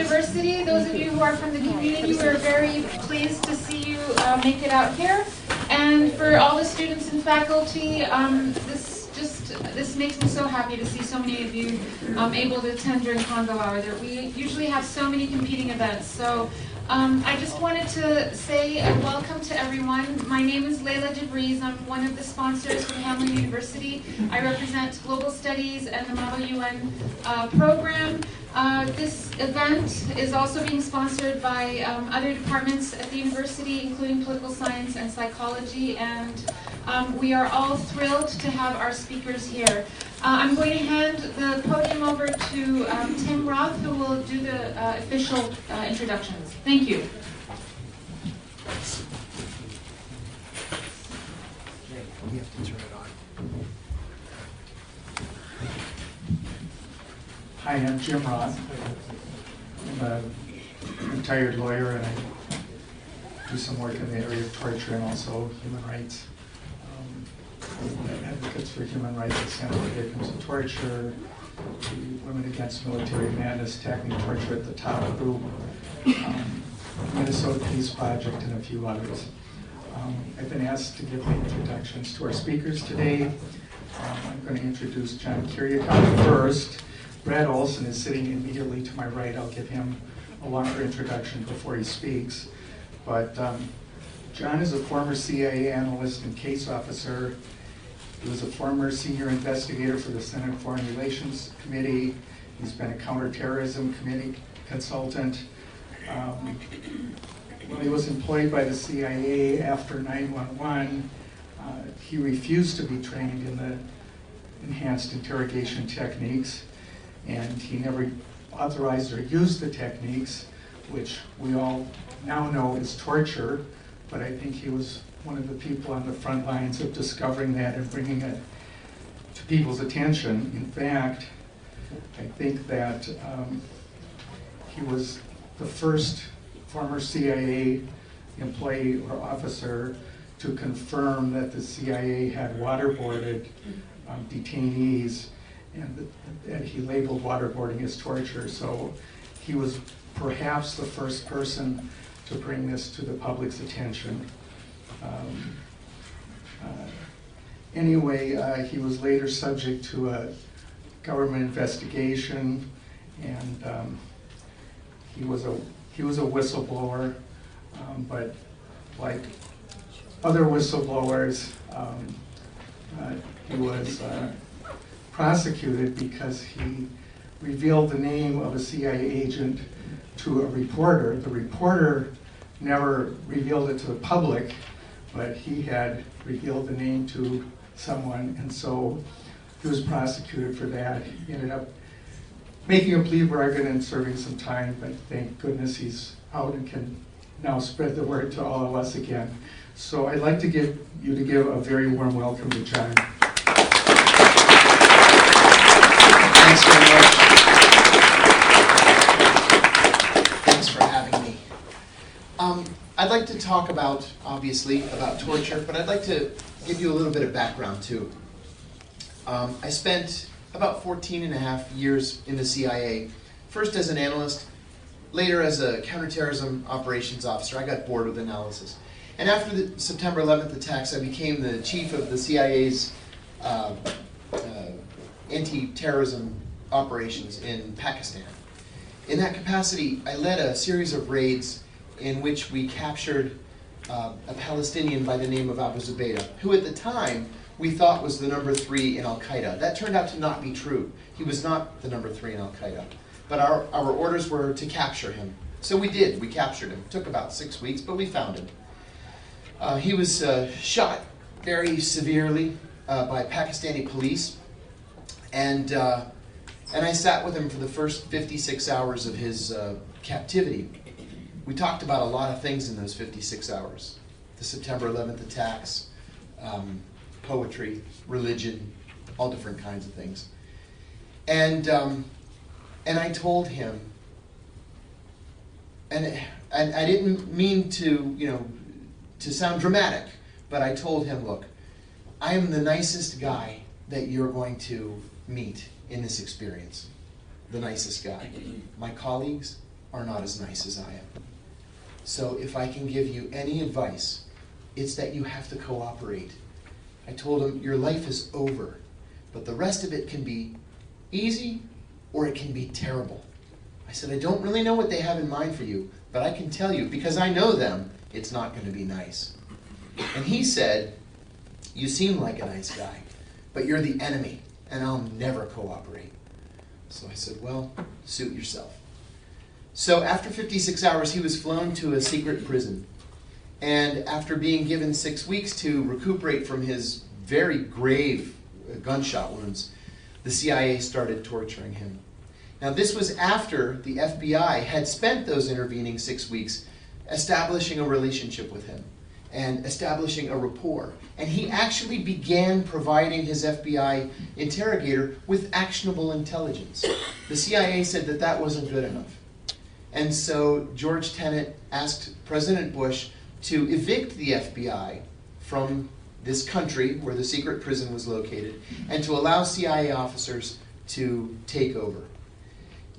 University. Those of you who are from the community, we're very pleased to see you make it out here. And for all the students and faculty, this makes me so happy to see so many of you able to attend during Convo Hour. We usually have so many competing events. So I just wanted to say welcome to everyone. My name is Layla DeVries. I'm one of the sponsors from Hamline University. I represent Global Studies and the Model UN program. This event is also being sponsored by other departments at the university, including political science and psychology, and we are all thrilled to have our speakers here. I'm going to hand the podium over to Tim Roth, who will do the official introductions. Thank you. We have to turn it on. Hi, I'm Jim Roth. I'm a retired lawyer, and I do some work in the area of torture and also human rights. Advocates for human rights that stand for victims of torture, the Women Against Military Madness, Tackling Torture at the Top group, Minnesota Peace Project, and a few others. I've been asked to give the introductions to our speakers today. I'm going to introduce John Kiriakou first. Brad Olson is sitting immediately to my right. I'll give him a longer introduction before he speaks. But John is a former CIA analyst and case officer. He was a former senior investigator for the Senate Foreign Relations Committee. He's been a counterterrorism committee consultant. When he was employed by the CIA after 9/11, he refused to be trained in the enhanced interrogation techniques, and he never authorized or used the techniques, which we all now know is torture, but I think he was one of the people on the front lines of discovering that and bringing it to people's attention. In fact, I think that he was the first former CIA employee or officer to confirm that the CIA had waterboarded detainees, and that he labeled waterboarding as torture. So he was perhaps the first person to bring this to the public's attention. Anyway, he was later subject to a government investigation, and he was a whistleblower, but like other whistleblowers, he was prosecuted because he revealed the name of a CIA agent to a reporter. The reporter never revealed it to the public, but he had revealed the name to someone, and so he was prosecuted for that. He ended up making a plea bargain and serving some time, but thank goodness he's out and can now spread the word to all of us again. So I'd like to give a very warm welcome to John. Thanks very much. Thanks for having me. I'd like to talk about, obviously, about torture, but I'd like to give you a little bit of background, too. I spent about 14 and a half years in the CIA, first as an analyst, later as a counterterrorism operations officer. I got bored with analysis. And after the September 11th attacks, I became the chief of the CIA's anti-terrorism operations in Pakistan. In that capacity, I led a series of raids in which we captured a Palestinian by the name of Abu Zubaydah, who at the time we thought was the number 3 in Al-Qaeda. That turned out to not be true. He was not the number 3 in Al-Qaeda. But our orders were to capture him. So we did. We captured him. It took about 6 weeks, but we found him. He was shot very severely by Pakistani police, and I sat with him for the first 56 hours of his captivity. We talked about a lot of things in those 56 hours. The September 11th attacks, poetry, religion, all different kinds of things. And I told him, and I didn't mean to, to sound dramatic, but I told him, look, I am the nicest guy that you're going to meet in this experience. The nicest guy. My colleagues, are not as nice as I am. So if I can give you any advice, it's that you have to cooperate. I told him, your life is over, but the rest of it can be easy or it can be terrible. I said, I don't really know what they have in mind for you, but I can tell you, because I know them, it's not going to be nice. And he said, you seem like a nice guy, but you're the enemy, and I'll never cooperate. So I said, well, suit yourself. So after 56 hours, he was flown to a secret prison. And after being given 6 weeks to recuperate from his very grave gunshot wounds, the CIA started torturing him. Now, this was after the FBI had spent those intervening 6 weeks establishing a relationship with him and establishing a rapport. And he actually began providing his FBI interrogator with actionable intelligence. The CIA said that that wasn't good enough. And so George Tenet asked President Bush to evict the FBI from this country where the secret prison was located and to allow CIA officers to take over.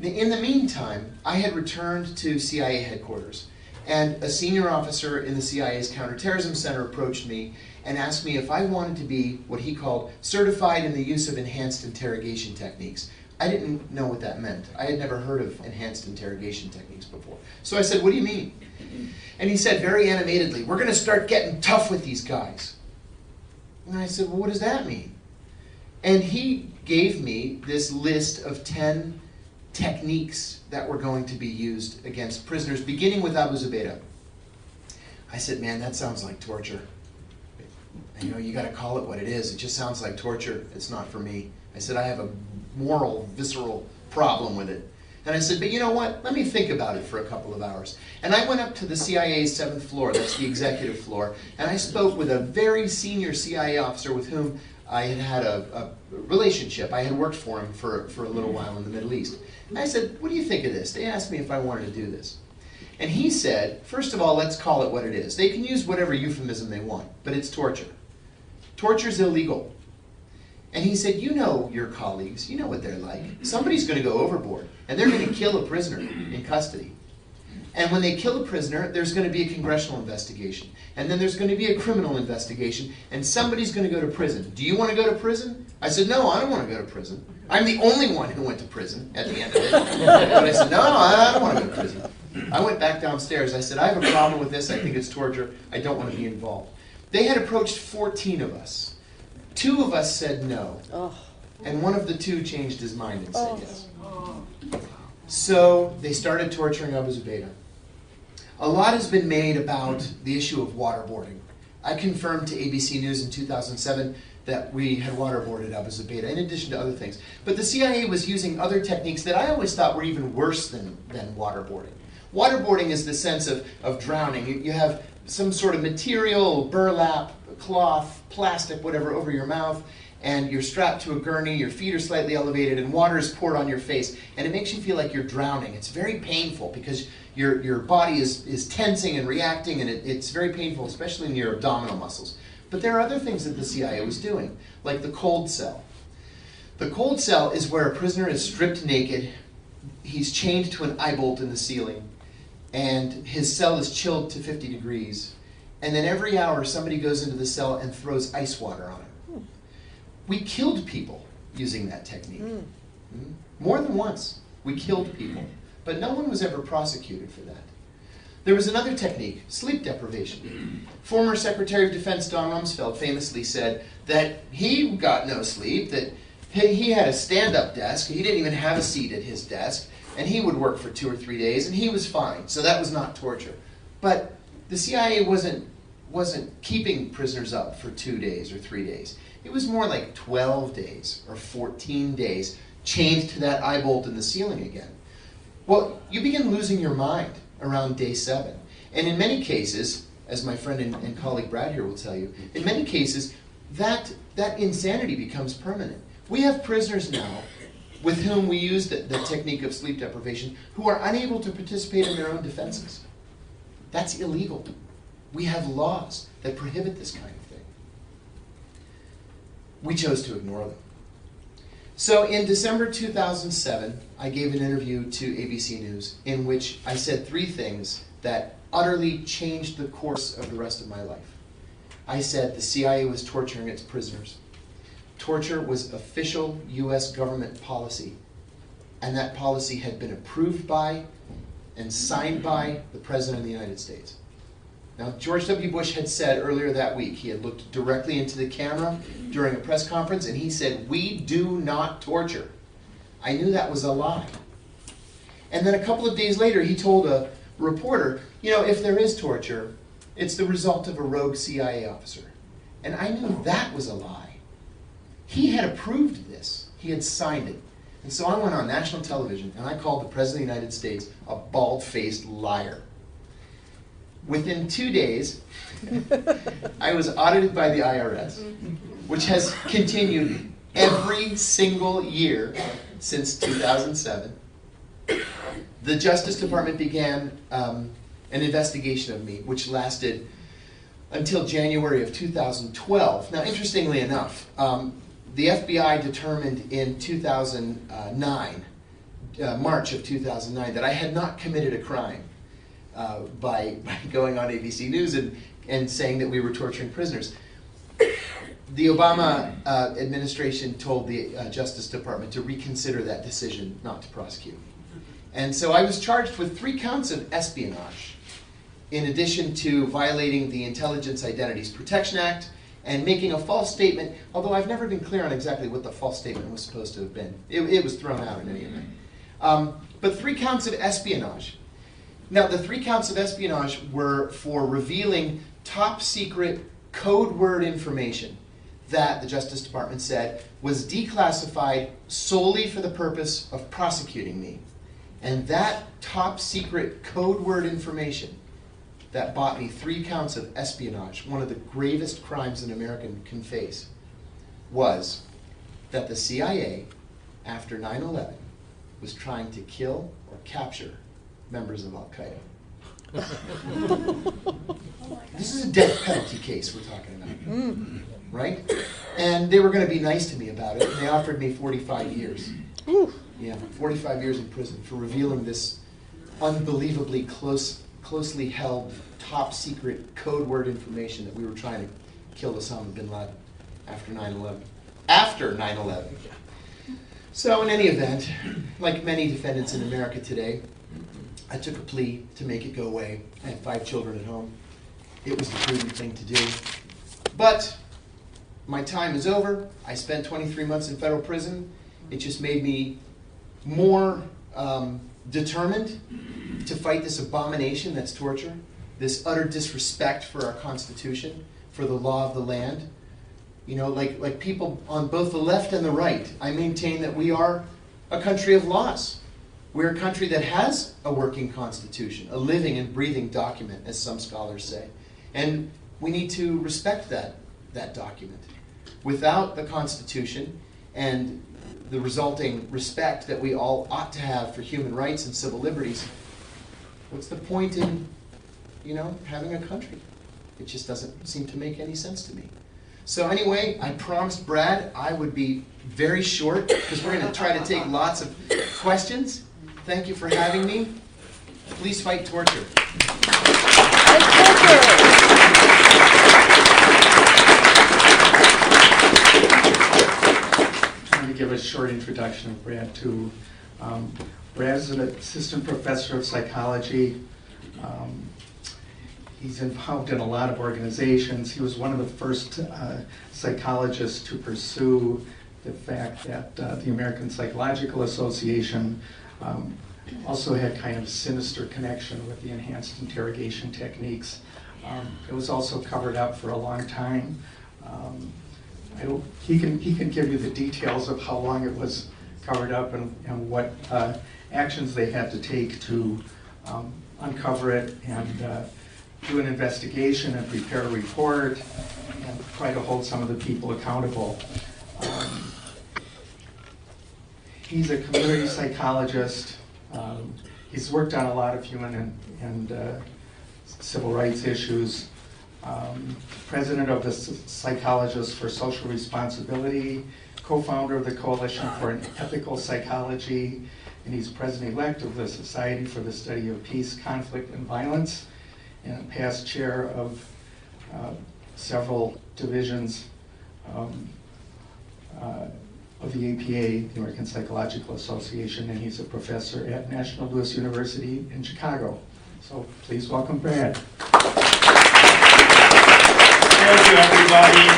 In the meantime, I had returned to CIA headquarters, and a senior officer in the CIA's Counterterrorism Center approached me and asked me if I wanted to be what he called certified in the use of enhanced interrogation techniques. I didn't know what that meant. I had never heard of enhanced interrogation techniques before. So I said, what do you mean? And he said very animatedly, we're going to start getting tough with these guys. And I said, well, what does that mean? And he gave me this list of 10 techniques that were going to be used against prisoners, beginning with Abu Zubaydah. I said, man, that sounds like torture. And, you know, you got to call it what it is. It just sounds like torture. It's not for me. I said, I have a moral, visceral problem with it. And I said, but you know what? Let me think about it for a couple of hours. And I went up to the CIA's 7th floor, that's the executive floor, and I spoke with a very senior CIA officer with whom I had had a relationship. I had worked for him for a little while in the Middle East. And I said, what do you think of this? They asked me if I wanted to do this. And he said, first of all, let's call it what it is. They can use whatever euphemism they want, but it's torture. Torture's illegal. And he said, you know your colleagues, you know what they're like. Somebody's going to go overboard, and they're going to kill a prisoner in custody. And when they kill a prisoner, there's going to be a congressional investigation. And then there's going to be a criminal investigation, and somebody's going to go to prison. Do you want to go to prison? I said, no, I don't want to go to prison. I'm the only one who went to prison at the end of it. But I said, no, I don't want to go to prison. I went back downstairs. I said, I have a problem with this. I think it's torture. I don't want to be involved. They had approached 14 of us. 2 of us said no. And one of the 2 changed his mind and said yes. So they started torturing Abu Zubaydah. A lot has been made about the issue of waterboarding. I confirmed to ABC News in 2007 that we had waterboarded Abu Zubaydah, in addition to other things. But the CIA was using other techniques that I always thought were even worse than waterboarding. Waterboarding is the sense of drowning. You have some sort of material, burlap, cloth, plastic, whatever, over your mouth, and you're strapped to a gurney, your feet are slightly elevated, and water is poured on your face, and it makes you feel like you're drowning. It's very painful because your body is tensing and reacting, and it's very painful, especially in your abdominal muscles. But there are other things that the CIA was doing, like the cold cell. The cold cell is where a prisoner is stripped naked, he's chained to an eye bolt in the ceiling, and his cell is chilled to 50 degrees. And then every hour somebody goes into the cell and throws ice water on him. We killed people using that technique. More than once, we killed people. But no one was ever prosecuted for that. There was another technique, sleep deprivation. Former Secretary of Defense Don Rumsfeld famously said that he got no sleep, that he had a stand-up desk, he didn't even have a seat at his desk, and he would work for 2 or 3 days, and he was fine. So that was not torture. But the CIA wasn't keeping prisoners up for 2 days or 3 days. It was more like 12 days or 14 days chained to that eye bolt in the ceiling again. Well, you begin losing your mind around day 7. And in many cases, as my friend and colleague Brad here will tell you, in many cases, that insanity becomes permanent. We have prisoners now with whom we use the technique of sleep deprivation who are unable to participate in their own defenses. That's illegal. We have laws that prohibit this kind of thing. We chose to ignore them. So in December 2007, I gave an interview to ABC News in which I said three things that utterly changed the course of the rest of my life. I said the CIA was torturing its prisoners. Torture was official US government policy, and that policy had been approved by and signed by the President of the United States. Now, George W. Bush had said earlier that week, he had looked directly into the camera during a press conference, and he said, "We do not torture." I knew that was a lie. And then a couple of days later, he told a reporter, you know, if there is torture, it's the result of a rogue CIA officer. And I knew that was a lie. He had approved this. He had signed it. And so I went on national television, and I called the President of the United States a bald-faced liar. Within 2 days, I was audited by the IRS, which has continued every single year since 2007. The Justice Department began an investigation of me, which lasted until January of 2012. Now, interestingly enough, the FBI determined in 2009, March of 2009, that I had not committed a crime by going on ABC News and saying that we were torturing prisoners. The Obama administration told the Justice Department to reconsider that decision not to prosecute. And so I was charged with 3 counts of espionage, in addition to violating the Intelligence Identities Protection Act and making a false statement, although I've never been clear on exactly what the false statement was supposed to have been. It was thrown out in any event. But 3 counts of espionage. Now, the 3 counts of espionage were for revealing top secret code word information that the Justice Department said was declassified solely for the purpose of prosecuting me. And that top secret code word information that bought me 3 counts of espionage, one of the gravest crimes an American can face, was that the CIA, after 9/11, was trying to kill or capture members of Al-Qaeda. This is a death penalty case we're talking about, right? And they were going to be nice to me about it, and they offered me 45 years. Yeah, 45 years in prison for revealing this unbelievably closely held, top secret code word information that we were trying to kill Osama bin Laden after 9/11. After 9/11. So in any event, like many defendants in America today, I took a plea to make it go away. I had 5 children at home. It was the prudent thing to do. But my time is over. I spent 23 months in federal prison. It just made me more determined to fight this abomination that's torture, this utter disrespect for our Constitution, for the law of the land. You know, like people on both the left and the right, I maintain that we are a country of laws. We're a country that has a working constitution, a living and breathing document, as some scholars say. And we need to respect that document. Without the Constitution and the resulting respect that we all ought to have for human rights and civil liberties, what's the point in, having a country? It just doesn't seem to make any sense to me. So anyway, I promised Brad I would be very short because we're going to try to take lots of questions. Thank you for having me. Please fight torture. I'm going to give a short introduction of Brad too. Brad's an assistant professor of psychology. He's involved in a lot of organizations. He was one of the first psychologists to pursue the fact that the American Psychological Association also had kind of a sinister connection with the enhanced interrogation techniques. It was also covered up for a long time. He can give you the details of how long it was covered up and what actions they had to take to uncover it and do an investigation and prepare a report and try to hold some of the people accountable. He's a community psychologist. He's worked on a lot of human and civil rights issues. President of the Psychologists for Social Responsibility, co-founder of the Coalition for an Ethical Psychology, and he's president-elect of the Society for the Study of Peace, Conflict, and Violence, and past chair of several divisions of the APA, the American Psychological Association, and he's a professor at National Louis University in Chicago. So please welcome Brad. Thank you, everybody.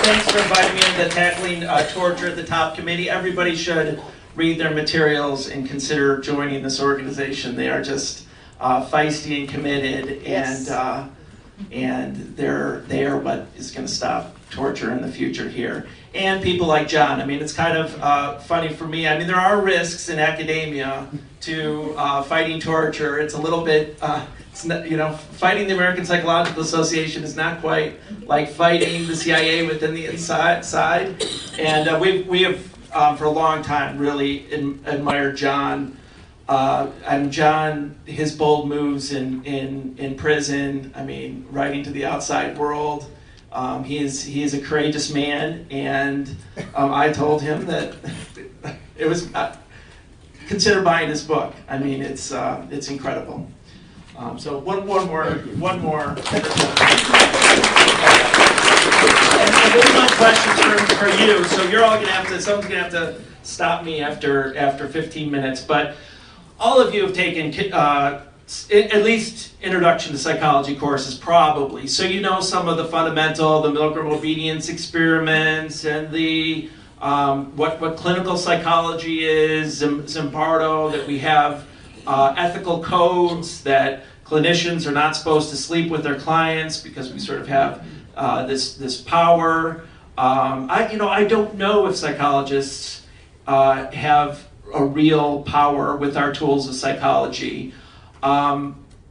Thanks for inviting me into Tackling Torture at the Top Committee. Everybody should read their materials and consider joining this organization. They are just feisty and committed, Yes. and they are what is going to stop torture in the future here. And people like John. I mean, it's kind of funny for me. I mean, there are risks in academia to fighting torture. It's a little bit, it's not, fighting the American Psychological Association is not quite like fighting the CIA within the side. And we have for a long time really admired John. And John, his bold moves in prison, I mean, writing to the outside world. He is a courageous man, and I told him that it was consider buying his book. I mean, it's incredible. So one more. And there's no questions for you. So you're all someone's gonna have to stop me after 15 minutes. But all of you have taken at least introduction to psychology courses, probably. So you know some of the fundamental, the Milgram obedience experiments, and the what clinical psychology is, Zimbardo, that we have ethical codes that clinicians are not supposed to sleep with their clients because we sort of have this power. I don't know if psychologists have a real power with our tools of psychology.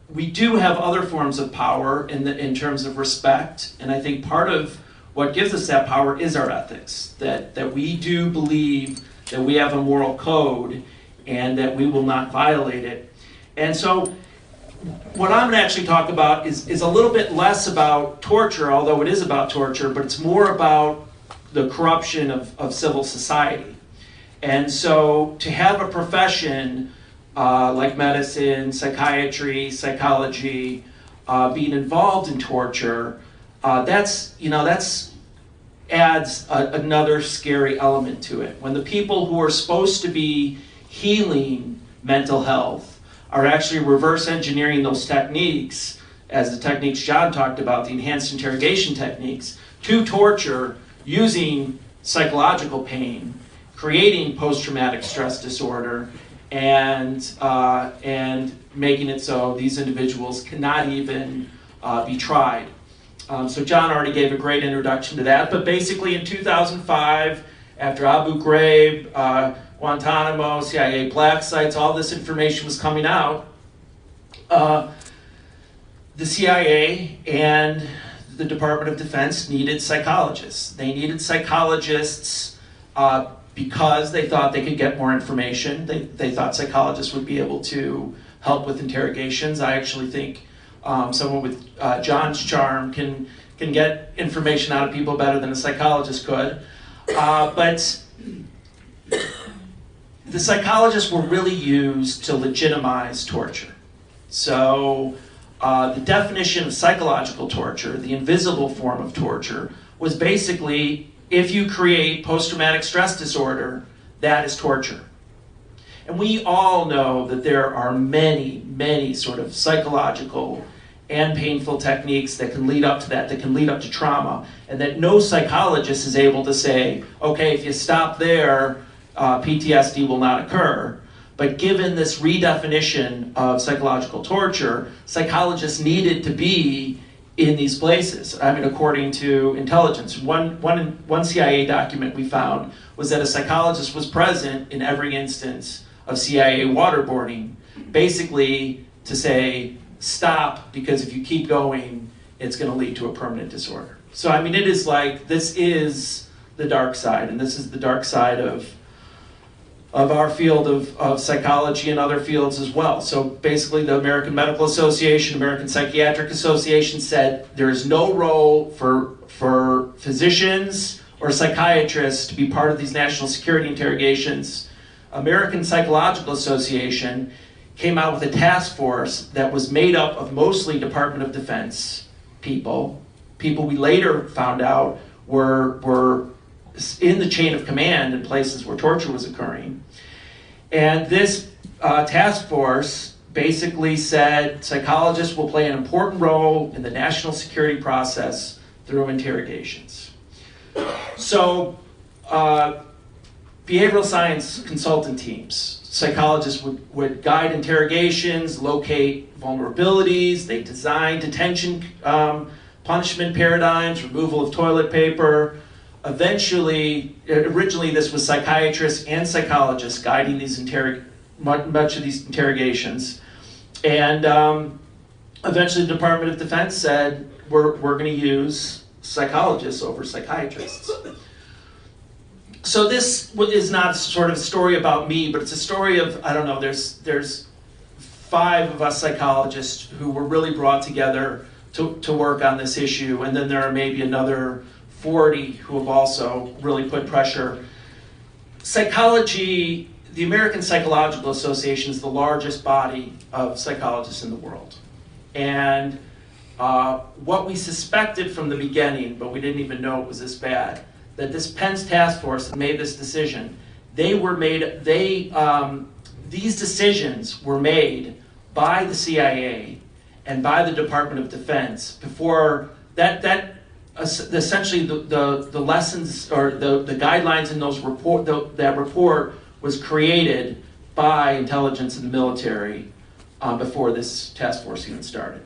We do have other forms of power in terms of respect, and I think part of what gives us that power is our ethics, that we do believe that we have a moral code and that we will not violate it. And so what I'm going to actually talk about is a little bit less about torture, although it is about torture, but it's more about the corruption of civil society. And so to have a profession like medicine, psychiatry, psychology, being involved in torture, that's adds another scary element to it. When the people who are supposed to be healing mental health are actually reverse engineering those techniques, as the techniques John talked about, the enhanced interrogation techniques, to torture using psychological pain, creating post-traumatic stress disorder, and making it so these individuals cannot even be tried. So John already gave a great introduction to that, but basically in 2005, after Abu Ghraib, Guantanamo, CIA black sites, all this information was coming out, the CIA and the Department of Defense needed psychologists. They needed psychologists because they thought they could get more information. They thought psychologists would be able to help with interrogations. I actually think someone with John's charm can get information out of people better than a psychologist could. But the psychologists were really used to legitimize torture. So the definition of psychological torture, the invisible form of torture, was basically if you create post-traumatic stress disorder, that is torture. And we all know that there are many, many sort of psychological and painful techniques that can lead up to that can lead up to trauma, and that no psychologist is able to say, okay, if you stop there, PTSD will not occur. But given this redefinition of psychological torture, psychologists needed to be in these places. I mean, according to intelligence. One CIA document we found was that a psychologist was present in every instance of CIA waterboarding, basically to say, stop, because if you keep going, it's going to lead to a permanent disorder. So, I mean, it is like, this is the dark side, and this is the dark side of our field of psychology and other fields as well. So basically the American Medical Association, American Psychiatric Association said there is no role for physicians or psychiatrists to be part of these national security interrogations American Psychological Association came out with a task force that was made up of mostly Department of Defense people we later found out were in the chain of command in places where torture was occurring. And this task force basically said psychologists will play an important role in the national security process through interrogations. So behavioral science consultant teams, psychologists would guide interrogations, locate vulnerabilities, they design detention punishment paradigms, removal of toilet paper. Eventually, originally this was psychiatrists and psychologists guiding these much of these interrogations. And eventually the Department of Defense said, we're going to use psychologists over psychiatrists. So this is not sort of a story about me, but it's a story of, I don't know, there's 5 of us psychologists who were really brought together to work on this issue, and then there are maybe another 40 who have also really put pressure. Psychology, the American Psychological Association is the largest body of psychologists in the world. And what we suspected from the beginning, but we didn't even know it was this bad, that this Pence task force had made this decision. These decisions were made by the CIA and by the Department of Defense before essentially the lessons or the guidelines in that report was created by intelligence and the military before this task force even started.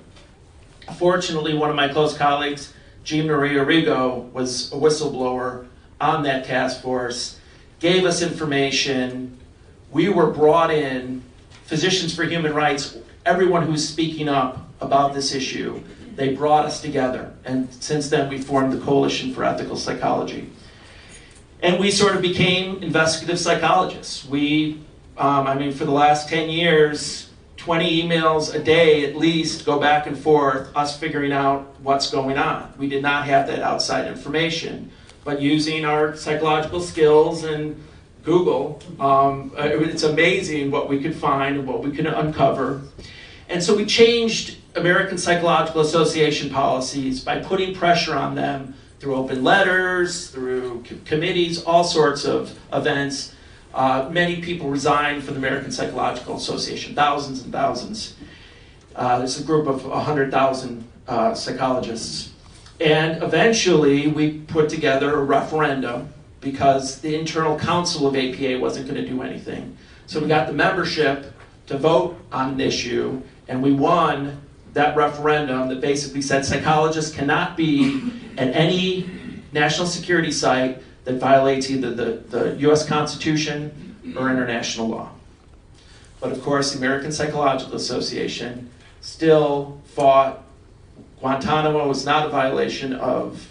Fortunately, one of my close colleagues, Jean Marie Arrigo, was a whistleblower on that task force, gave us information. We were brought in, Physicians for Human Rights, everyone who's speaking up about this issue, they brought us together. And since then, we formed the Coalition for Ethical Psychology. And we sort of became investigative psychologists. We, for the last 10 years, 20 emails a day at least go back and forth, us figuring out what's going on. We did not have that outside information, but using our psychological skills and Google, it's amazing what we could find and what we could uncover. And so we changed American Psychological Association policies by putting pressure on them through open letters, through committees, all sorts of events. Many people resigned from the American Psychological Association, thousands and thousands. There's a group of 100,000 psychologists. And eventually we put together a referendum because the internal council of APA wasn't going to do anything. So we got the membership to vote on an issue, and we won that referendum that basically said psychologists cannot be at any national security site that violates either the US Constitution or international law. But of course, the American Psychological Association still fought. Guantanamo was not a violation of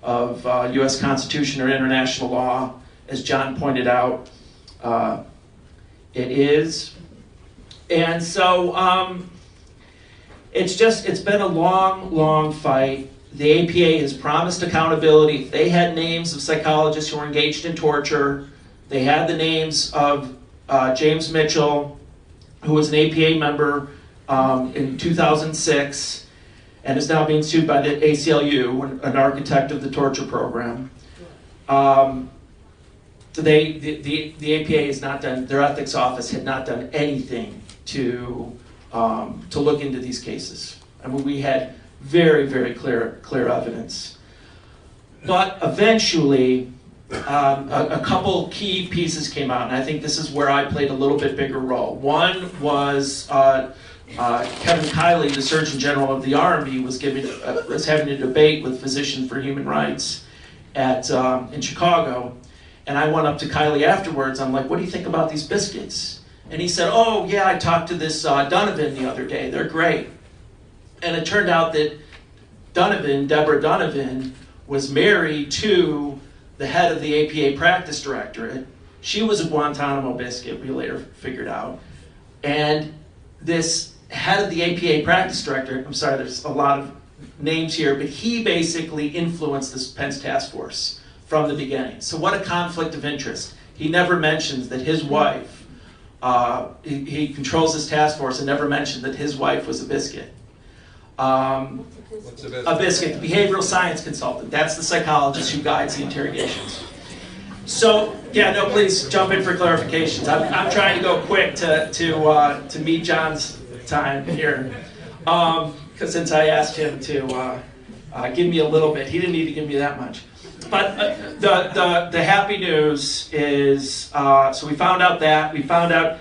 US Constitution or international law. As John pointed out, it is. And so it's been a long fight. The APA has promised accountability. They had names of psychologists who were engaged in torture. They had the names of James Mitchell, who was an APA member in 2006, and is now being sued by the ACLU, an architect of the torture program. The APA has not done, their ethics office had not done anything to look into these cases. I mean, we had very clear evidence. But eventually, a couple key pieces came out, and I think this is where I played a little bit bigger role. One was Kevin Kiley, the Surgeon General of the Army, was having a debate with Physicians for Human Rights in Chicago, and I went up to Kiley afterwards. I'm like, "What do you think about these biscuits?" And he said, "Oh yeah, I talked to this Donovan the other day. They're great." And it turned out that Deborah Donovan, was married to the head of the APA practice directorate. She was a Guantanamo biscuit, we later figured out. And this head of the APA practice directorate, I'm sorry, there's a lot of names here, but he basically influenced this Pence task force from the beginning. So what a conflict of interest. He never mentions that his wife he controls this task force and never mentioned that his wife was a biscuit. What's a biscuit? A biscuit, the behavioral science consultant. That's the psychologist who guides the interrogations. So, yeah, no, please jump in for clarifications. I'm trying to go quick to meet John's time here. Because since I asked him to give me a little bit, he didn't need to give me that much. But the happy news is, so we found out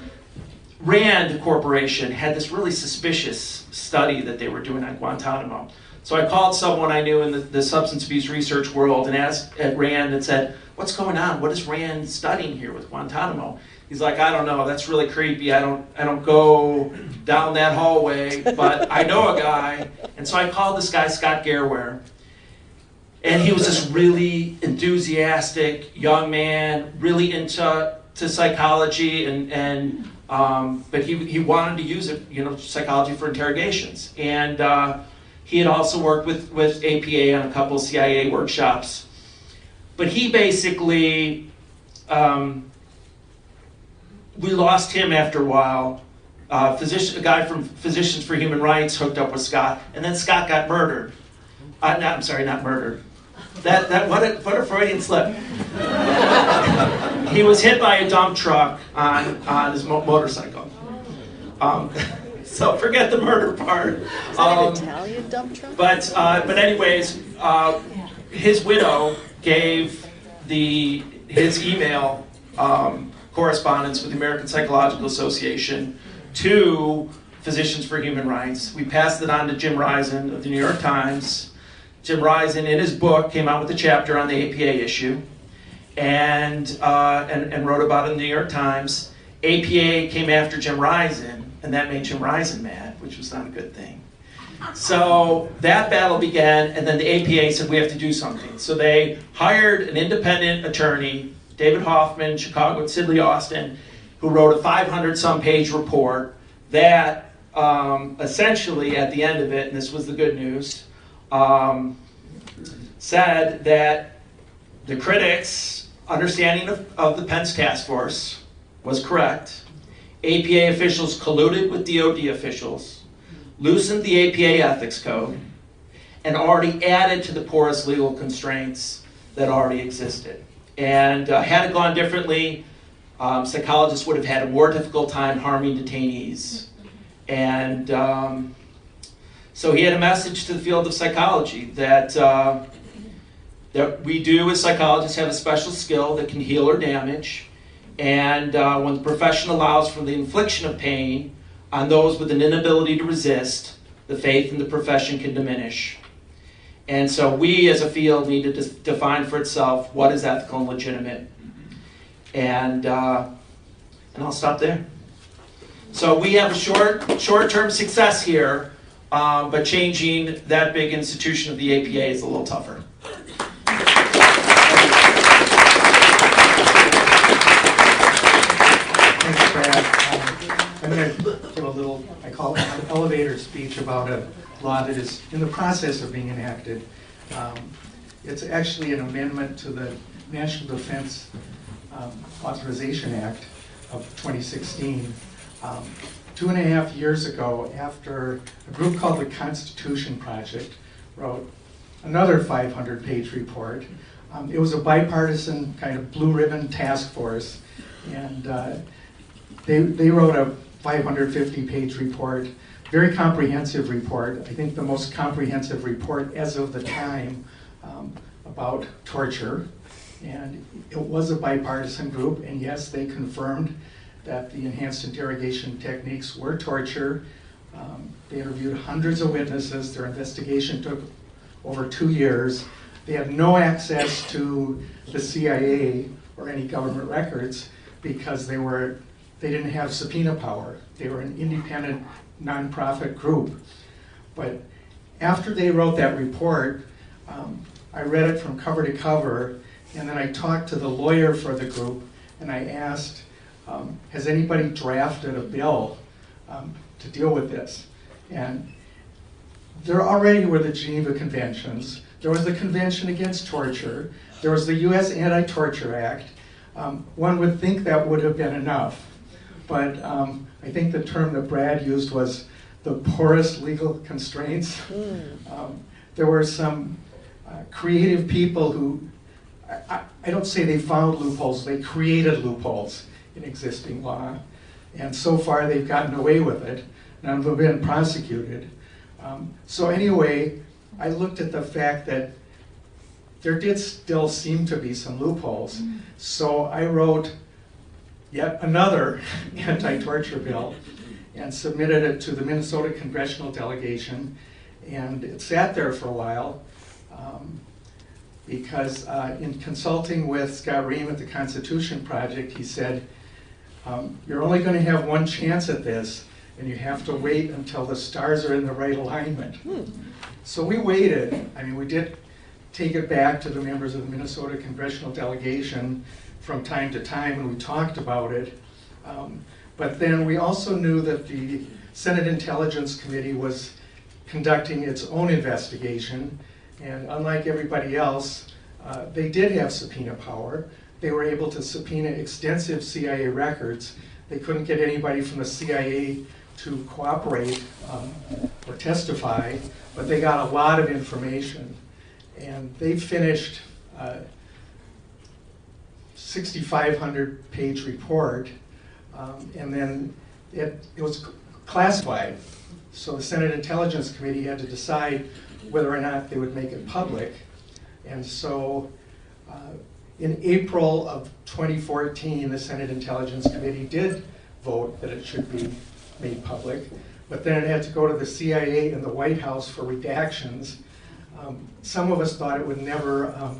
Rand Corporation had this really suspicious study that they were doing on Guantanamo. So I called someone I knew in the substance abuse research world and asked at Rand and said, what's going on? What is Rand studying here with Guantanamo? He's like, I don't know, that's really creepy. I don't go down that hallway, but I know a guy. And so I called this guy, Scott Garware. And he was this really enthusiastic young man, really into psychology, but he wanted to use it, psychology for interrogations. And he had also worked with APA on a couple of CIA workshops. But he basically, we lost him after a while. A guy from Physicians for Human Rights hooked up with Scott, and then Scott got murdered. Not murdered. What a Freudian slip. He was hit by a dump truck on his motorcycle. So forget the murder part. Is that an Italian dump truck? But anyways, his widow gave his email correspondence with the American Psychological Association to Physicians for Human Rights. We passed it on to Jim Risen of the New York Times. Jim Risen, in his book, came out with a chapter on the APA issue and wrote about it in the New York Times. APA came after Jim Risen, and that made Jim Risen mad, which was not a good thing. So that battle began, and then the APA said, we have to do something. So they hired an independent attorney, David Hoffman, Chicago, and Sidley Austin, who wrote a 500-some page report that essentially, at the end of it, and this was the good news, said that the critics' understanding of the Pence task force was correct. APA officials colluded with DOD officials, loosened the APA ethics code, and already added to the porous legal constraints that already existed. And had it gone differently, psychologists would have had a more difficult time harming detainees. And so he had a message to the field of psychology that we do as psychologists have a special skill that can heal or damage. And when the profession allows for the infliction of pain on those with an inability to resist, the faith in the profession can diminish. And so we as a field need to define for itself what is ethical and legitimate. And I'll stop there. So we have a short-term success here, but changing that big institution of the APA is a little tougher. Thanks, Brad. I'm going to give a little, I call it an elevator speech about a law that is in the process of being enacted. It's actually an amendment to the National Defense Authorization Act of 2016. 2.5 years ago, after a group called the Constitution Project wrote another 500-page report. It was a bipartisan kind of blue ribbon task force, and they wrote a 550-page report, very comprehensive report. I think the most comprehensive report as of the time about torture. And it was a bipartisan group, and yes, they confirmed that the enhanced interrogation techniques were torture. They interviewed hundreds of witnesses. Their investigation took over 2 years. They had no access to the CIA or any government records because they didn't have subpoena power. They were an independent, nonprofit group. But after they wrote that report, I read it from cover to cover, and then I talked to the lawyer for the group, and I asked, has anybody drafted a bill to deal with this? And there already were the Geneva Conventions. There was the Convention Against Torture. There was the U.S. Anti-Torture Act. One would think that would have been enough. but I think the term that Brad used was the porous legal constraints. There were some creative people who, I don't say they found loopholes, they created loopholes in existing law. And so far they've gotten away with it. None of them have been prosecuted. So anyway, I looked at the fact that there did still seem to be some loopholes. So I wrote yet another anti-torture bill and submitted it to the Minnesota congressional delegation. And it sat there for a while because in consulting with Scott Ream at the Constitution Project, he said, you're only going to have one chance at this, and you have to wait until the stars are in the right alignment. So we waited. I mean, we did take it back to the members of the Minnesota congressional delegation from time to time, and we talked about it. But then we also knew that the Senate Intelligence Committee was conducting its own investigation, and unlike everybody else, they did have subpoena power. They were able to subpoena extensive CIA records. They couldn't get anybody from the CIA to cooperate or testify, but they got a lot of information. And they finished a 6,500 page report, and then it was classified. So the Senate Intelligence Committee had to decide whether or not they would make it public. And so in April of 2014, the Senate Intelligence Committee did vote that it should be made public, but then it had to go to the CIA and the White House for redactions. Some of us thought it would never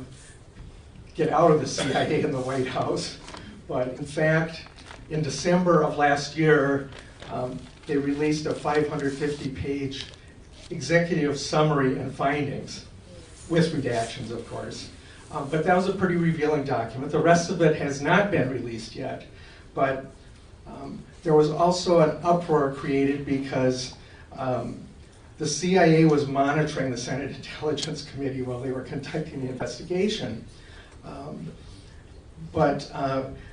get out of the CIA and the White House, but in fact, in December of last year, they released a 550-page executive summary and findings, with redactions, of course. But that was a pretty revealing document. The rest of it has not been released yet, but there was also an uproar created because the CIA was monitoring the Senate Intelligence Committee while they were conducting the investigation. But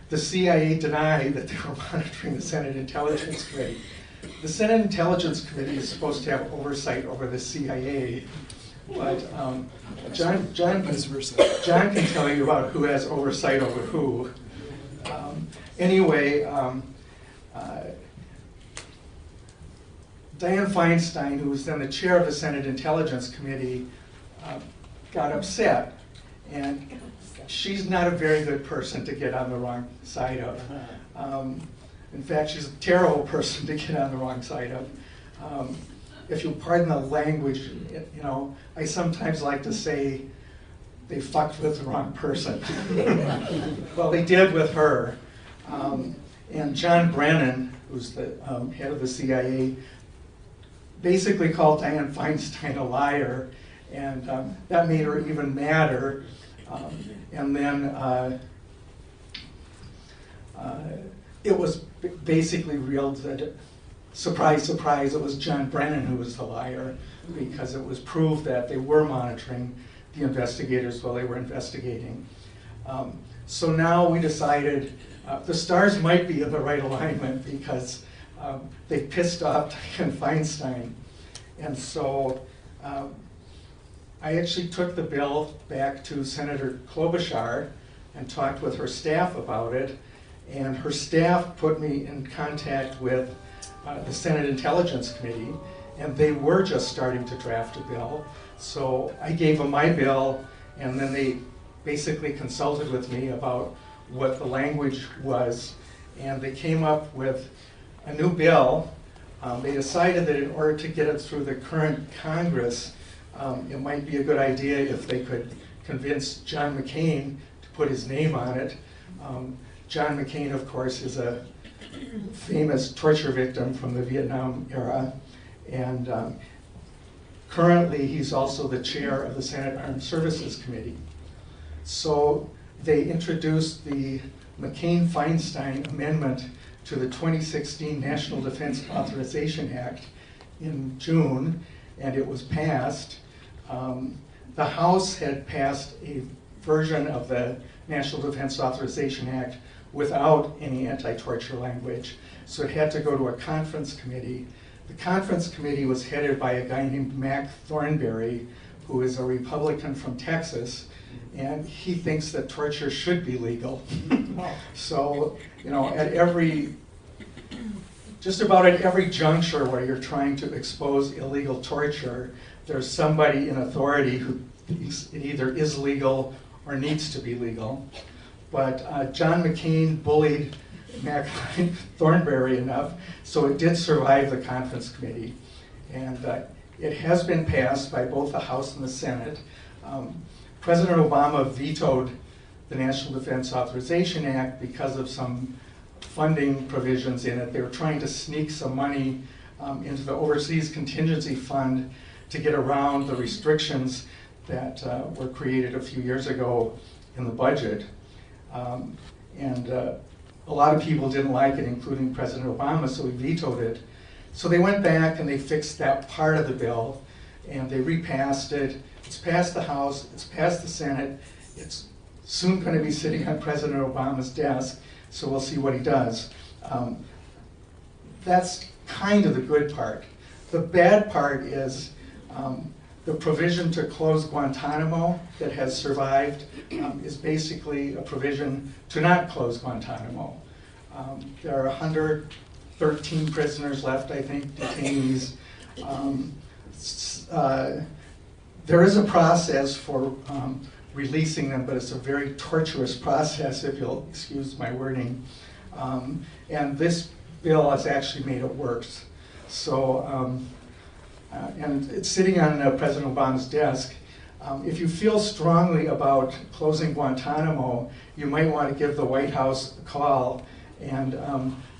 the CIA denied that they were monitoring the Senate Intelligence Committee. The Senate Intelligence Committee is supposed to have oversight over the CIA, but John can tell you about who has oversight over who. Anyway, Dianne Feinstein, who was then the chair of the Senate Intelligence Committee, got upset. And she's not a very good person to get on the wrong side of. In fact, she's a terrible person to get on the wrong side of. If you'll pardon the language, you know, I sometimes like to say they fucked with the wrong person. Well, they did with her. And John Brennan, who's the head of the CIA, basically called Dianne Feinstein a liar, and that made her even madder. And then it was basically revealed that, surprise, surprise, it was John Brennan who was the liar, because it was proved that they were monitoring the investigators while they were investigating. So now we decided the stars might be in the right alignment because they pissed off Dianne Feinstein. And so I actually took the bill back to Senator Klobuchar and talked with her staff about it. And her staff put me in contact with the Senate Intelligence Committee, and they were just starting to draft a bill. So I gave them my bill, and then they basically consulted with me about what the language was, and they came up with a new bill. They decided that in order to get it through the current Congress, it might be a good idea if they could convince John McCain to put his name on it. John McCain, of course, is a famous torture victim from the Vietnam era, and currently he's also the chair of the Senate Armed Services Committee. So they introduced the McCain-Feinstein Amendment to the 2016 National Defense Authorization Act in June, and it was passed. The House had passed a version of the National Defense Authorization Act without any anti-torture language. so it had to go to a conference committee. The conference committee was headed by a guy named Mac Thornberry, who is a Republican from Texas, and he thinks that torture should be legal. So, you know, just about at every juncture where you're trying to expose illegal torture, there's somebody in authority who thinks it either is legal or needs to be legal. But John McCain bullied Mac Thornberry enough, so it did survive the conference committee. And it has been passed by both the House and the Senate. President Obama vetoed the National Defense Authorization Act because of some funding provisions in it. They were trying to sneak some money into the Overseas Contingency Fund to get around the restrictions that were created a few years ago in the budget. A lot of people didn't like it, including President Obama, so he vetoed it. So they went back and they fixed that part of the bill, and they repassed it. It's passed the House, it's passed the Senate, it's soon going to be sitting on President Obama's desk, so we'll see what he does. That's kind of the good part. The bad part is the provision to close Guantanamo that has survived is basically a provision to not close Guantanamo. There are 113 prisoners left, I think, detainees. There is a process for releasing them, but it's a very torturous process, if you'll excuse my wording. And this bill has actually made it worse. So, and it's sitting on President Obama's desk. If you feel strongly about closing Guantanamo, you might want to give the White House a call and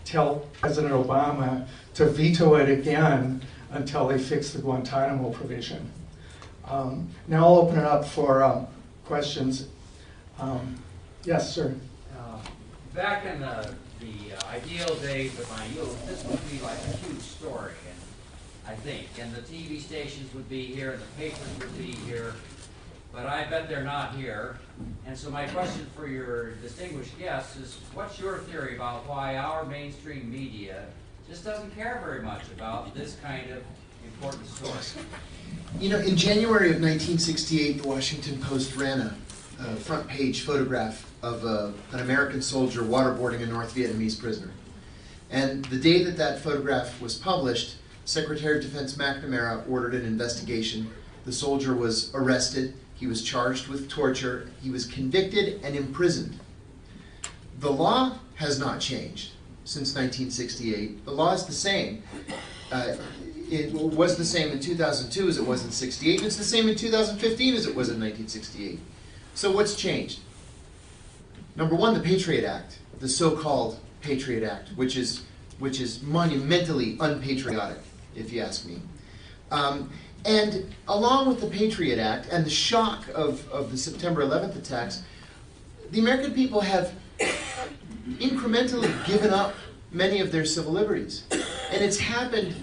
tell President Obama to veto it again until they fix the Guantanamo provision. Now I'll open it up for questions. Yes, sir. Back in the ideal days of my youth, this would be like a huge story, and I think, and the TV stations would be here, and the papers would be here, but I bet they're not here. And so my question for your distinguished guests is, what's your theory about why our mainstream media just doesn't care very much about this kind of important story? You know, in January of 1968, the Washington Post ran a front page photograph of an American soldier waterboarding a North Vietnamese prisoner. And the day that that photograph was published, Secretary of Defense McNamara ordered an investigation. The soldier was arrested, he was charged with torture, he was convicted and imprisoned. The law has not changed since 1968. The law is the same. It was the same in 2002 as it was in 68, and it's the same in 2015 as it was in 1968. So what's changed? Number one, the Patriot Act, the so-called Patriot Act, which is monumentally unpatriotic, if you ask me. And along with the Patriot Act and the shock of the September 11th attacks, the American people have incrementally given up many of their civil liberties. And it's happened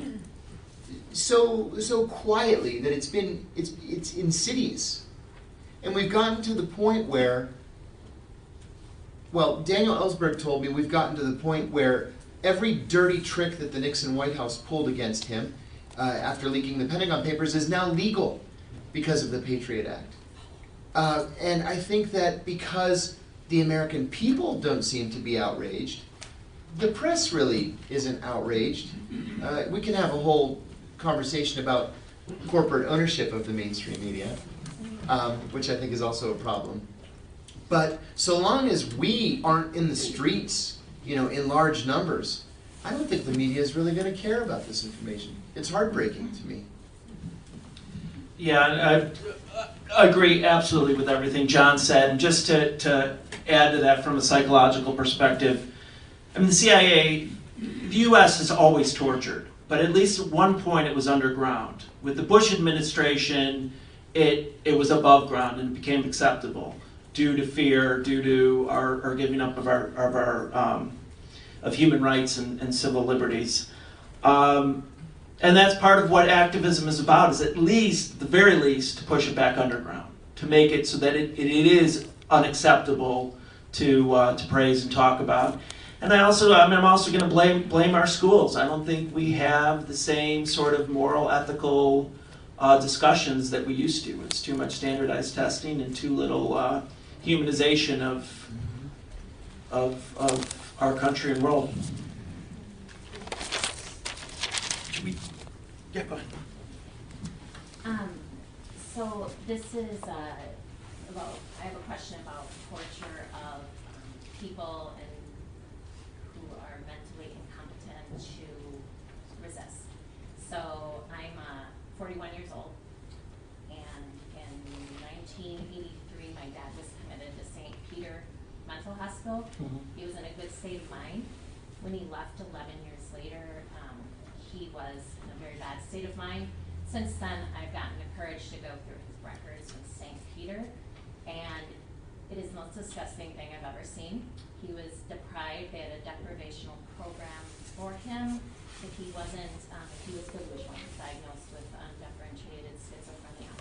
so quietly that it's insidious. And we've gotten to the point where, well, Daniel Ellsberg told me we've gotten to the point where every dirty trick that the Nixon White House pulled against him after leaking the Pentagon Papers is now legal because of the Patriot Act. And I think that because the American people don't seem to be outraged, the press really isn't outraged. We can have a whole conversation about corporate ownership of the mainstream media, which I think is also a problem. But so long as we aren't in the streets, you know, in large numbers, I don't think the media is really going to care about this information. It's heartbreaking to me. Yeah, I agree absolutely with everything John said. And just to add to that from a psychological perspective, I mean, the CIA, the U.S. has always tortured, but at least at one point it was underground. With the Bush administration, it was above ground and it became acceptable due to fear, due to our giving up of human rights and civil liberties. And that's part of what activism is about, is at the very least, to push it back underground, to make it so that it is unacceptable to praise and talk about. And I'm also going to blame our schools. I don't think we have the same sort of moral, ethical discussions that we used to. It's too much standardized testing and too little humanization of our country and world. Yeah, go ahead. So this is I have a question about torture of people who are mentally incompetent to resist. So I'm 41 years old, and in 1983 my dad was committed to St. Peter Mental Hospital. He was in a good state of mind. When he left 11 years later, he was in a very bad state of mind. Since then, I've gotten the courage to go through his records with St. Peter, and it is the most disgusting thing I've ever seen. He was deprived. They had a deprivational program for him. If he wasn't, he was delusional. He was diagnosed with undifferentiated schizophrenia.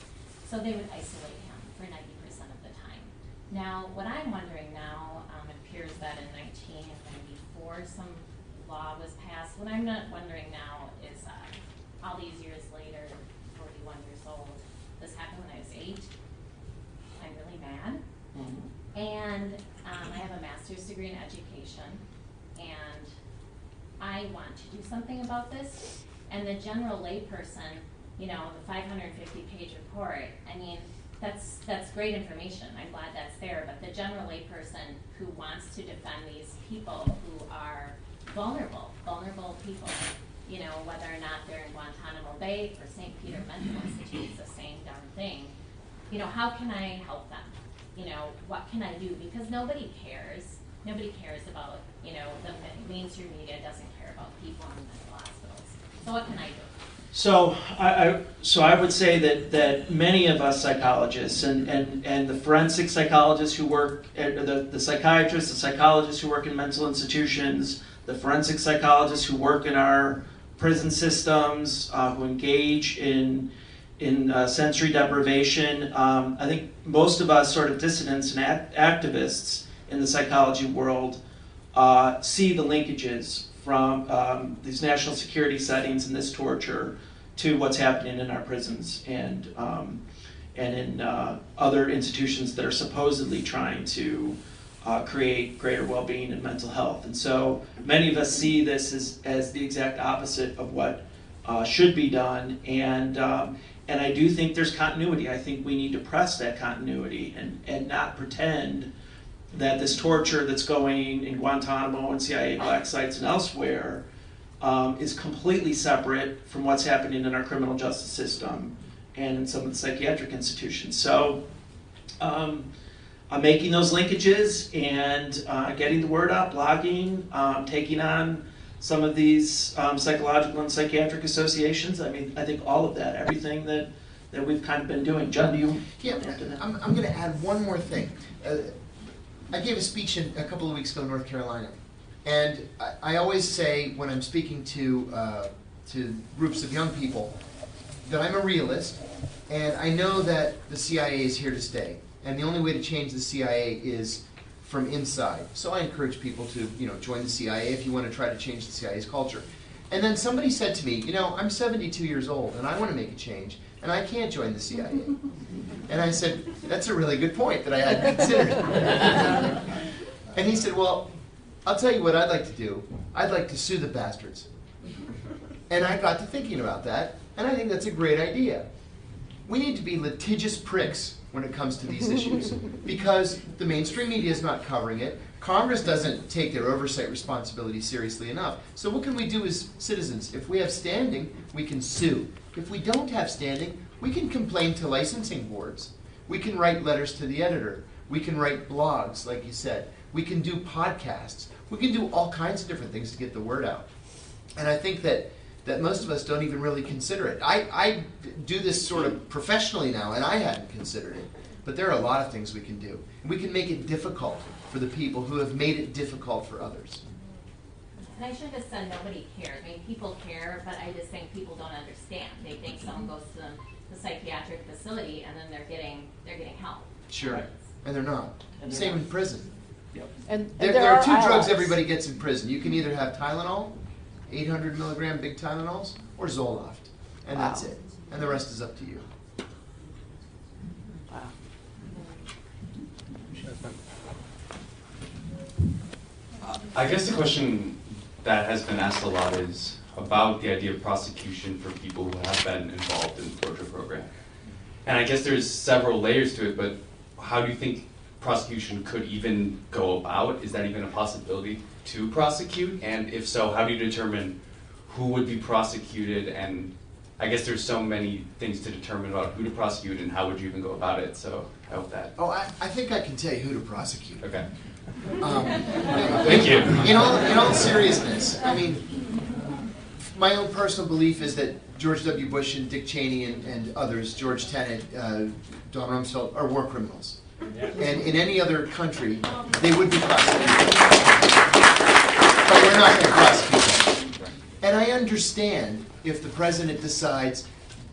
So they would isolate him for 90% of the time. Now, what I'm wondering now, it appears that in 1994 some law was passed. What I'm not wondering now is all these years later, 41 years old, this happened when I was 8. I'm really mad. And I have a master's degree in education, and I want to do something about this. And the general layperson, the 550-page report, I mean, that's great information. I'm glad that's there. But the general layperson who wants to defend these people who are vulnerable people, whether or not they're in Guantanamo Bay or St. Peter Mental Institute, it's the same darn thing. How can I help them? What can I do? Because nobody cares. Nobody cares about, the mainstream media doesn't care about people in mental hospitals. So what can I do? So I would say that many of us psychologists and the forensic psychologists who work, the psychiatrists, the psychologists who work in mental institutions, the forensic psychologists who work in our prison systems, who engage in sensory deprivation. I think most of us sort of dissidents and activists in the psychology world see the linkages from these national security settings and this torture to what's happening in our prisons and in other institutions that are supposedly trying to create greater well-being and mental health. And so many of us see this as the exact opposite of what should be done. And I do think there's continuity. I think we need to press that continuity and not pretend that this torture that's going in Guantanamo and CIA black sites and elsewhere is completely separate from what's happening in our criminal justice system and in some of the psychiatric institutions. So I'm making those linkages and getting the word out, blogging, taking on some of these psychological and psychiatric associations. I mean, I think all of that, everything that we've kind of been doing. John, do you? Yeah, I'm going to add one more thing. I gave a speech a couple of weeks ago in North Carolina, and I always say when I'm speaking to groups of young people that I'm a realist, and I know that the CIA is here to stay, and the only way to change the CIA is from inside. So I encourage people to join the CIA if you want to try to change the CIA's culture. And then somebody said to me, I'm 72 years old and I want to make a change, and I can't join the CIA. And I said, that's a really good point that I hadn't considered. And he said, well, I'll tell you what I'd like to do. I'd like to sue the bastards. And I got to thinking about that, and I think that's a great idea. We need to be litigious pricks when it comes to these issues, because the mainstream media is not covering it. Congress doesn't take their oversight responsibility seriously enough. So what can we do as citizens? If we have standing, we can sue. If we don't have standing, we can complain to licensing boards. We can write letters to the editor. We can write blogs, like you said. We can do podcasts. We can do all kinds of different things to get the word out. And I think that most of us don't even really consider it. I do this sort of professionally now, and I hadn't considered it. But there are a lot of things we can do. We can make it difficult for the people who have made it difficult for others. And I should have said nobody cares. I mean, people care, but I just think people don't understand. They think someone goes to the psychiatric facility and then they're getting help. Sure, and they're not. Same in prison. And There are two drugs allies. everybody gets in prison. You can either have Tylenol, 800 milligram big Tylenols, or Zoloft, and that's Wow. it. And the rest is up to you. Wow. I guess the question that has been asked a lot is about the idea of prosecution for people who have been involved in the torture program. And I guess there's several layers to it, but how do you think prosecution could even go about? Is that even a possibility to prosecute? And if so, how do you determine who would be prosecuted? And I guess there's so many things to determine about who to prosecute and how would you even go about it. So I hope that. Oh, I think I can tell you who to prosecute. Okay. Thank you. In all seriousness, I mean, my own personal belief is that George W. Bush and Dick Cheney and others, George Tenet, Don Rumsfeld, are war criminals. And in any other country, they would be prosecuted. But we're not going to prosecute them. And I understand if the president decides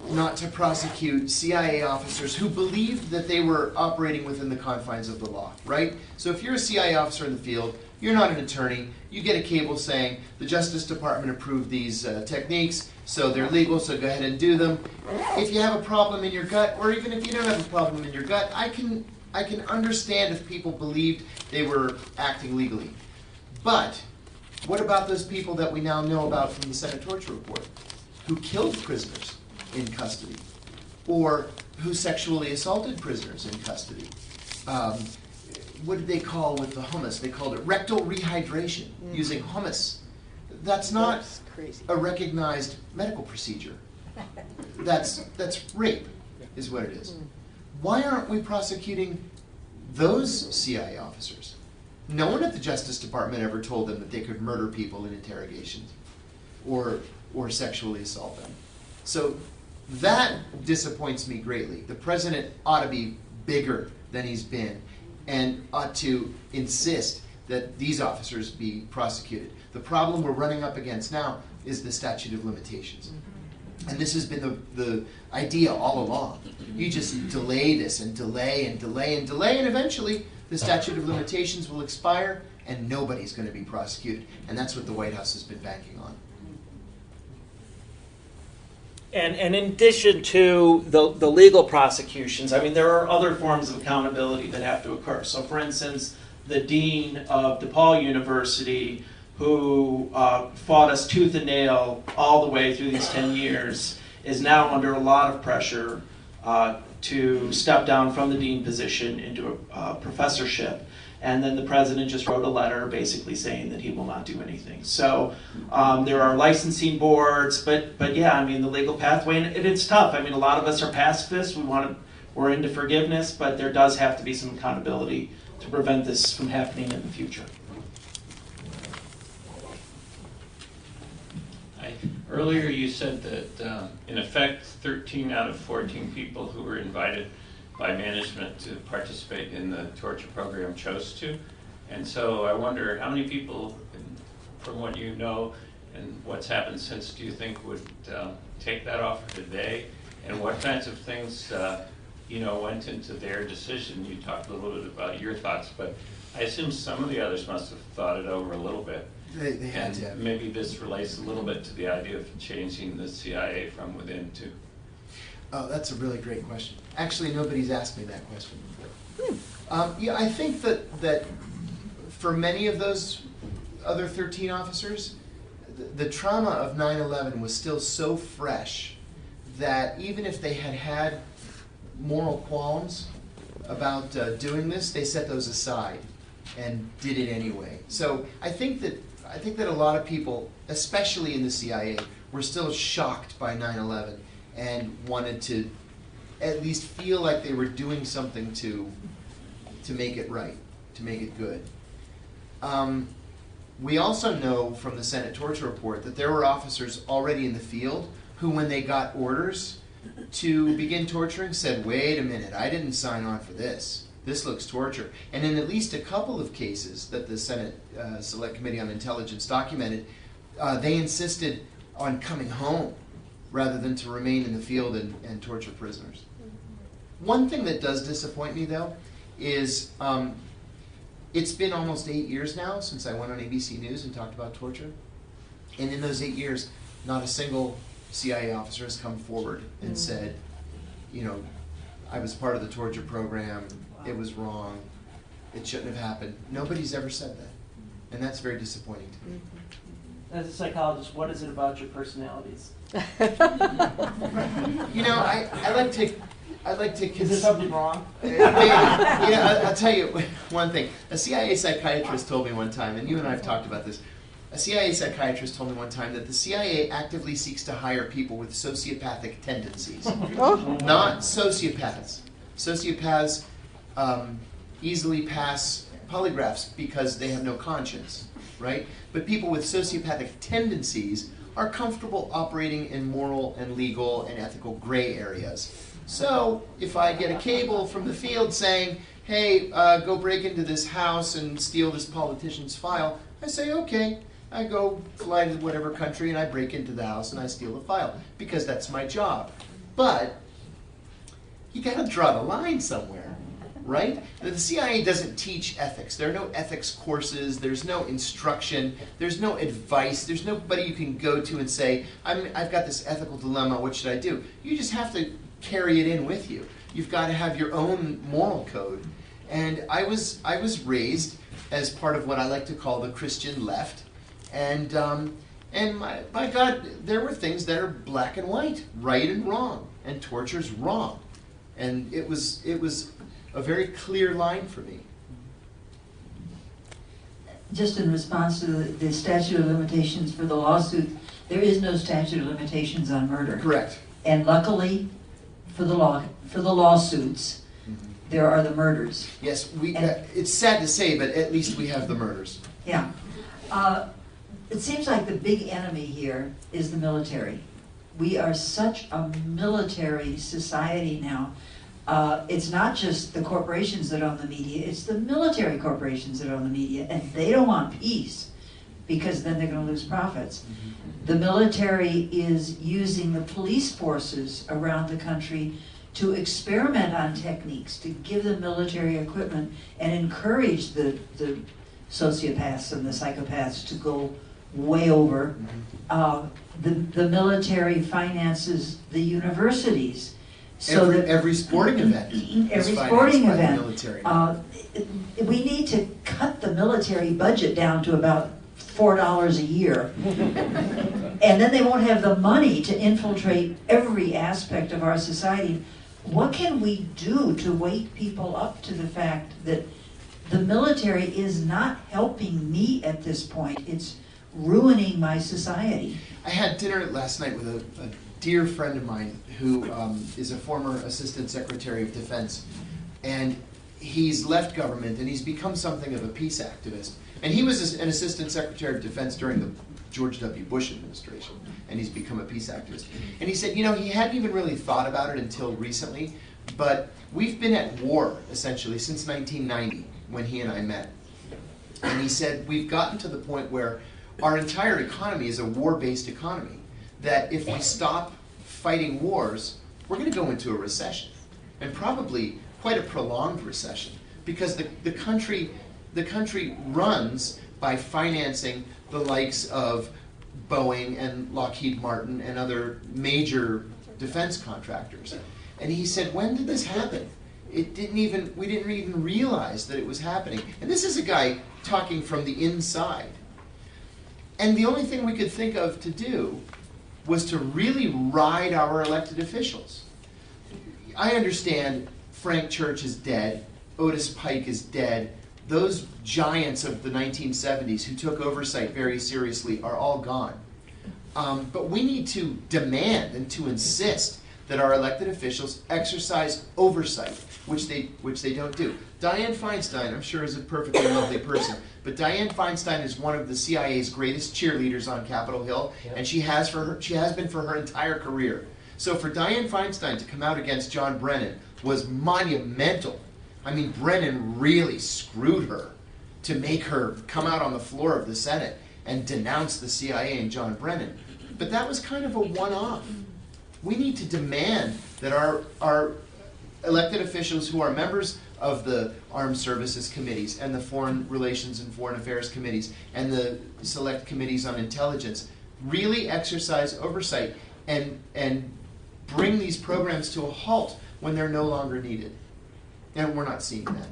not to prosecute CIA officers who believed that they were operating within the confines of the law, right? So if you're a CIA officer in the field, you're not an attorney, you get a cable saying the Justice Department approved these techniques, so they're legal, so go ahead and do them. If you have a problem in your gut, or even if you don't have a problem in your gut, I can understand if people believed they were acting legally. But what about those people that we now know about from the Senate torture report, who killed prisoners in custody, or who sexually assaulted prisoners in custody? What did they call with the hummus? They called it rectal rehydration, using hummus. That's not That's crazy. a recognized medical procedure. That's rape, is what it is. Why aren't we prosecuting those CIA officers? No one at the Justice Department ever told them that they could murder people in interrogations or sexually assault them. So that disappoints me greatly. The president ought to be bigger than he's been and ought to insist that these officers be prosecuted. The problem we're running up against now is the statute of limitations. And this has been the idea all along. You just delay this and delay and delay and delay, and eventually the statute of limitations will expire and nobody's going to be prosecuted. And that's what the White House has been banking on. And in addition to the legal prosecutions, I mean, there are other forms of accountability that have to occur. So for instance, the dean of DePaul University, who fought us tooth and nail all the way through these 10 years, is now under a lot of pressure to step down from the dean position into a professorship. And then the president just wrote a letter basically saying that he will not do anything. So there are licensing boards, but yeah, I mean, the legal pathway, and it's tough. I mean, a lot of us are pacifists. We're into forgiveness, but there does have to be some accountability to prevent this from happening in the future. Earlier you said that in effect 13 out of 14 people who were invited by management to participate in the torture program chose to. And so I wonder how many people, from what you know and what's happened since, do you think would take that offer today? And what kinds of things went into their decision? You talked a little bit about your thoughts, but I assume some of the others must have thought it over a little bit. They had And to. maybe this relates a little bit to the idea of changing the CIA from within too. Oh, that's a really great question. Actually, nobody's asked me that question before. Yeah, I think that for many of those other 13 officers, the trauma of 9/11 was still so fresh that even if they had moral qualms about doing this, they set those aside and did it anyway. So I think that a lot of people, especially in the CIA, were still shocked by 9/11 and wanted to at least feel like they were doing something to make it right, to make it good. We also know from the Senate torture report that there were officers already in the field who, when they got orders to begin torturing, said, wait a minute, I didn't sign on for this. This looks torture. And in at least a couple of cases that the Senate Select Committee on Intelligence documented, they insisted on coming home rather than to remain in the field and torture prisoners. One thing that does disappoint me, though, is It's been almost 8 years now since I went on ABC News and talked about torture. And in those 8 years, not a single CIA officer has come forward and said, you know, I was part of the torture program, it was wrong, it shouldn't have happened. Nobody's ever said that. And that's very disappointing to me. As a psychologist, what is it about your personalities? You know, I like to Is there something wrong? Maybe. I'll tell you one thing. A CIA psychiatrist told me one time, and you and I have talked about this. A CIA psychiatrist told me one time that the CIA actively seeks to hire people with sociopathic tendencies, not sociopaths. Sociopaths easily pass polygraphs because they have no conscience, right? But people with sociopathic tendencies are comfortable operating in moral and legal and ethical gray areas. So if I get a cable from the field saying, hey, go break into this house and steal this politician's file, I say, okay. I go fly to whatever country and I break into the house and I steal the file because that's my job. But you got to draw the line somewhere, right? The CIA doesn't teach ethics. There are no ethics courses. There's no instruction. There's no advice. There's nobody you can go to and say, I've got this ethical dilemma. What should I do? You just have to carry it in with you. You've got to have your own moral code. And I was raised as part of what I like to call the Christian left. And my God, there were things that are black and white, right and wrong, and torture's wrong. And it was a very clear line for me. Just in response to the statute of limitations for the lawsuit, there is no statute of limitations on murder. Correct. And luckily, for the lawsuits, there are the murders. Yes, it's sad to say, but at least we have the murders. Yeah. It seems like the big enemy here is the military. We are such a military society now. It's not just the corporations that own the media, it's the military corporations that own the media, and they don't want peace because then they're going to lose profits. The military is using the police forces around the country to experiment on techniques, to give them military equipment and encourage the sociopaths and the psychopaths to go way over. The military finances the universities. So every sporting event is financed by the military. We need to cut the military budget down to about $4 a year. And then they won't have the money to infiltrate every aspect of our society. What can we do to wake people up to the fact that the military is not helping me at this point? It's ruining my society. I had dinner last night with a dear friend of mine who is a former Assistant Secretary of Defense. And he's left government and he's become something of a peace activist. And he was an Assistant Secretary of Defense during the George W. Bush administration. And he's become a peace activist. And he said, you know, he hadn't even really thought about it until recently, but we've been at war, essentially, since 1990, when he and I met. And he said, we've gotten to the point where our entire economy is a war-based economy, that if we stop fighting wars, we're going to go into a recession, and probably quite a prolonged recession, because the country runs by financing the likes of Boeing and Lockheed Martin and other major defense contractors. And he said, when did this happen? We didn't even realize that it was happening. And this is a guy talking from the inside. And the only thing we could think of to do was to really ride our elected officials. I understand Frank Church is dead, Otis Pike is dead. Those giants of the 1970s who took oversight very seriously are all gone. But we need to demand and to insist that our elected officials exercise oversight, which they don't do. Dianne Feinstein, I'm sure, is a perfectly lovely person, but Dianne Feinstein is one of the CIA's greatest cheerleaders on Capitol Hill, and she has been for her entire career. So for Dianne Feinstein to come out against John Brennan was monumental. I mean, Brennan really screwed her to make her come out on the floor of the Senate and denounce the CIA and John Brennan. But that was kind of a one-off. We need to demand that our elected officials who are members of the Armed Services Committees and the Foreign Relations and Foreign Affairs Committees and the Select Committees on Intelligence really exercise oversight and bring these programs to a halt when they're no longer needed. And we're not seeing that.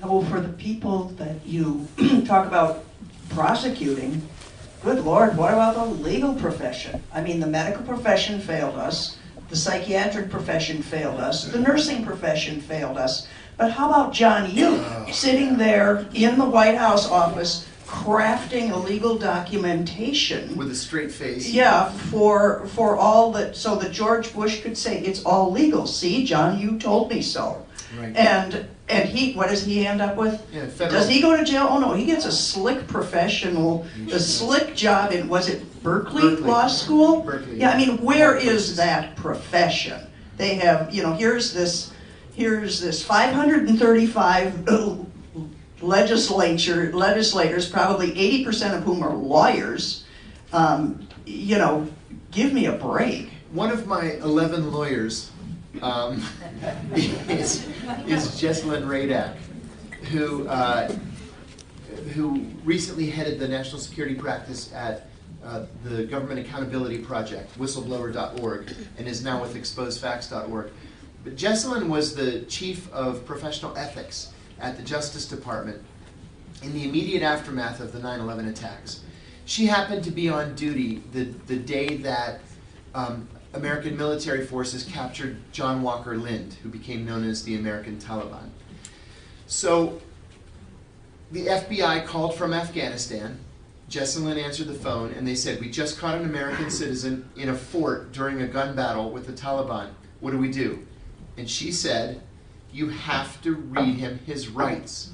Well, for the people that you talk about prosecuting, good Lord, what about the legal profession? I mean, the medical profession failed us, the psychiatric profession failed us, the nursing profession failed us, but how about John Yoo sitting there in the White House office crafting illegal documentation? With a straight face. Yeah, for all that, so that George Bush could say, it's all legal. See, John Yoo told me so. Right. And he, what does he end up with? Yeah, federal. Does he go to jail? Oh no, he gets a slick professional, a slick job in, was it Berkeley Law School? Berkeley. Yeah, I mean, where is that profession? They have, you know, here's this 535 legislators, probably 80% of whom are lawyers. You know, give me a break. One of my 11 lawyers is Jesselyn Radak, who recently headed the national security practice at the Government Accountability Project, whistleblower.org, and is now with exposefacts.org. But Jesselyn was the chief of professional ethics at the Justice Department in the immediate aftermath of the 9/11 attacks. She happened to be on duty the day that American military forces captured John Walker Lind, who became known as the American Taliban. So the FBI called from Afghanistan. Jesselyn answered the phone, and they said, we just caught an American citizen in a fort during a gun battle with the Taliban. What do we do? And she said, you have to read him his rights.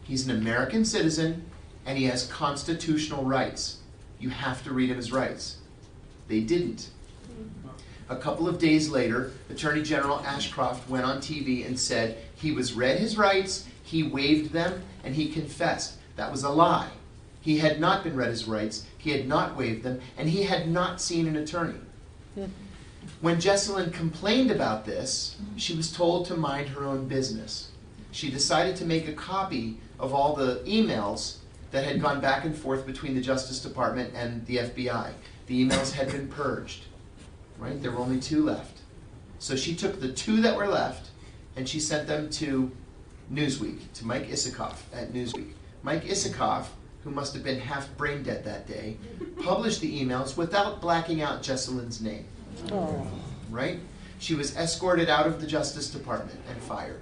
He's an American citizen, and he has constitutional rights. You have to read him his rights. They didn't. A couple of days later, Attorney General Ashcroft went on TV and said he was read his rights, he waived them, and he confessed. That was a lie. He had not been read his rights, he had not waived them, and he had not seen an attorney. When Jesselyn complained about this, she was told to mind her own business. She decided to make a copy of all the emails that had gone back and forth between the Justice Department and the FBI. The emails had been purged, right? There were only 2 left. So she took the 2 that were left and she sent them to Newsweek, to Mike Isikoff at Newsweek. Mike Isikoff, who must have been half brain dead that day, published the emails without blacking out Jesselyn's name. Right? She was escorted out of the Justice Department and fired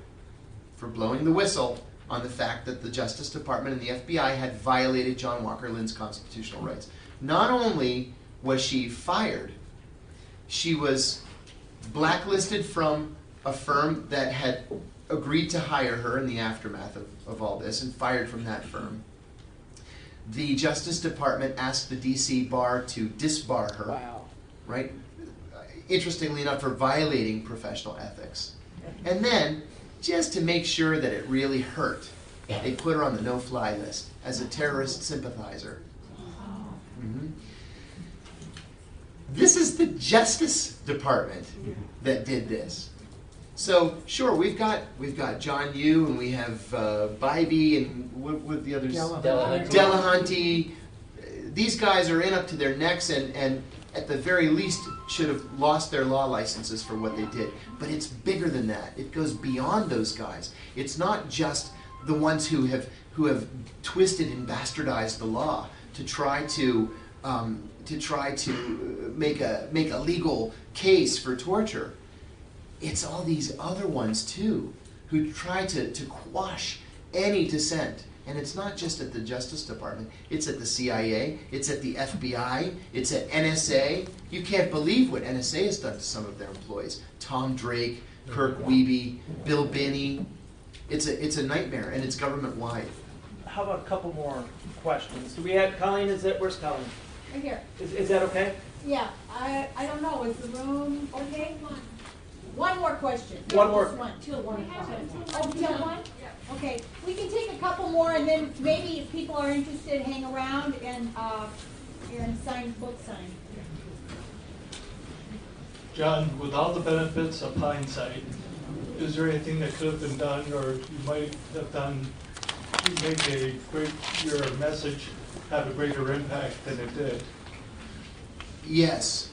for blowing the whistle on the fact that the Justice Department and the FBI had violated John Walker Lind's constitutional rights. Not only was she fired, she was blacklisted from a firm that had agreed to hire her in the aftermath of all this and fired from that firm. The Justice Department asked the DC bar to disbar her. Wow. Right? Interestingly enough, for violating professional ethics. And then, just to make sure that it really hurt, they put her on the no-fly list as a terrorist sympathizer. Mm-hmm. This is the Justice Department that did this. So, sure, we've got John Yoo, and we have Bybee, and what the others? Delahunty. These guys are in up to their necks, and at the very least should have lost their law licenses for what they did. But it's bigger than that. It goes beyond those guys. It's not just the ones who have twisted and bastardized the law to try to make a legal case for torture. It's all these other ones too who try to quash any dissent. And it's not just at the Justice Department. It's at the CIA, it's at the FBI, it's at NSA. You can't believe what NSA has done to some of their employees. Tom Drake, Kirk Wiebe, Bill Binney. It's a nightmare, and it's government-wide. How about a couple more questions? Do we have, Colleen, where's Colleen? Right here. Is that okay? Yeah, I don't know, is the room okay? One more question. One more. Just one, two. Oh, you have one? Okay, we can take a couple more, and then maybe if people are interested, hang around and sign, both sign. John, with all the benefits of hindsight, is there anything that could have been done, or you might have done to make your message have a greater impact than it did? Yes.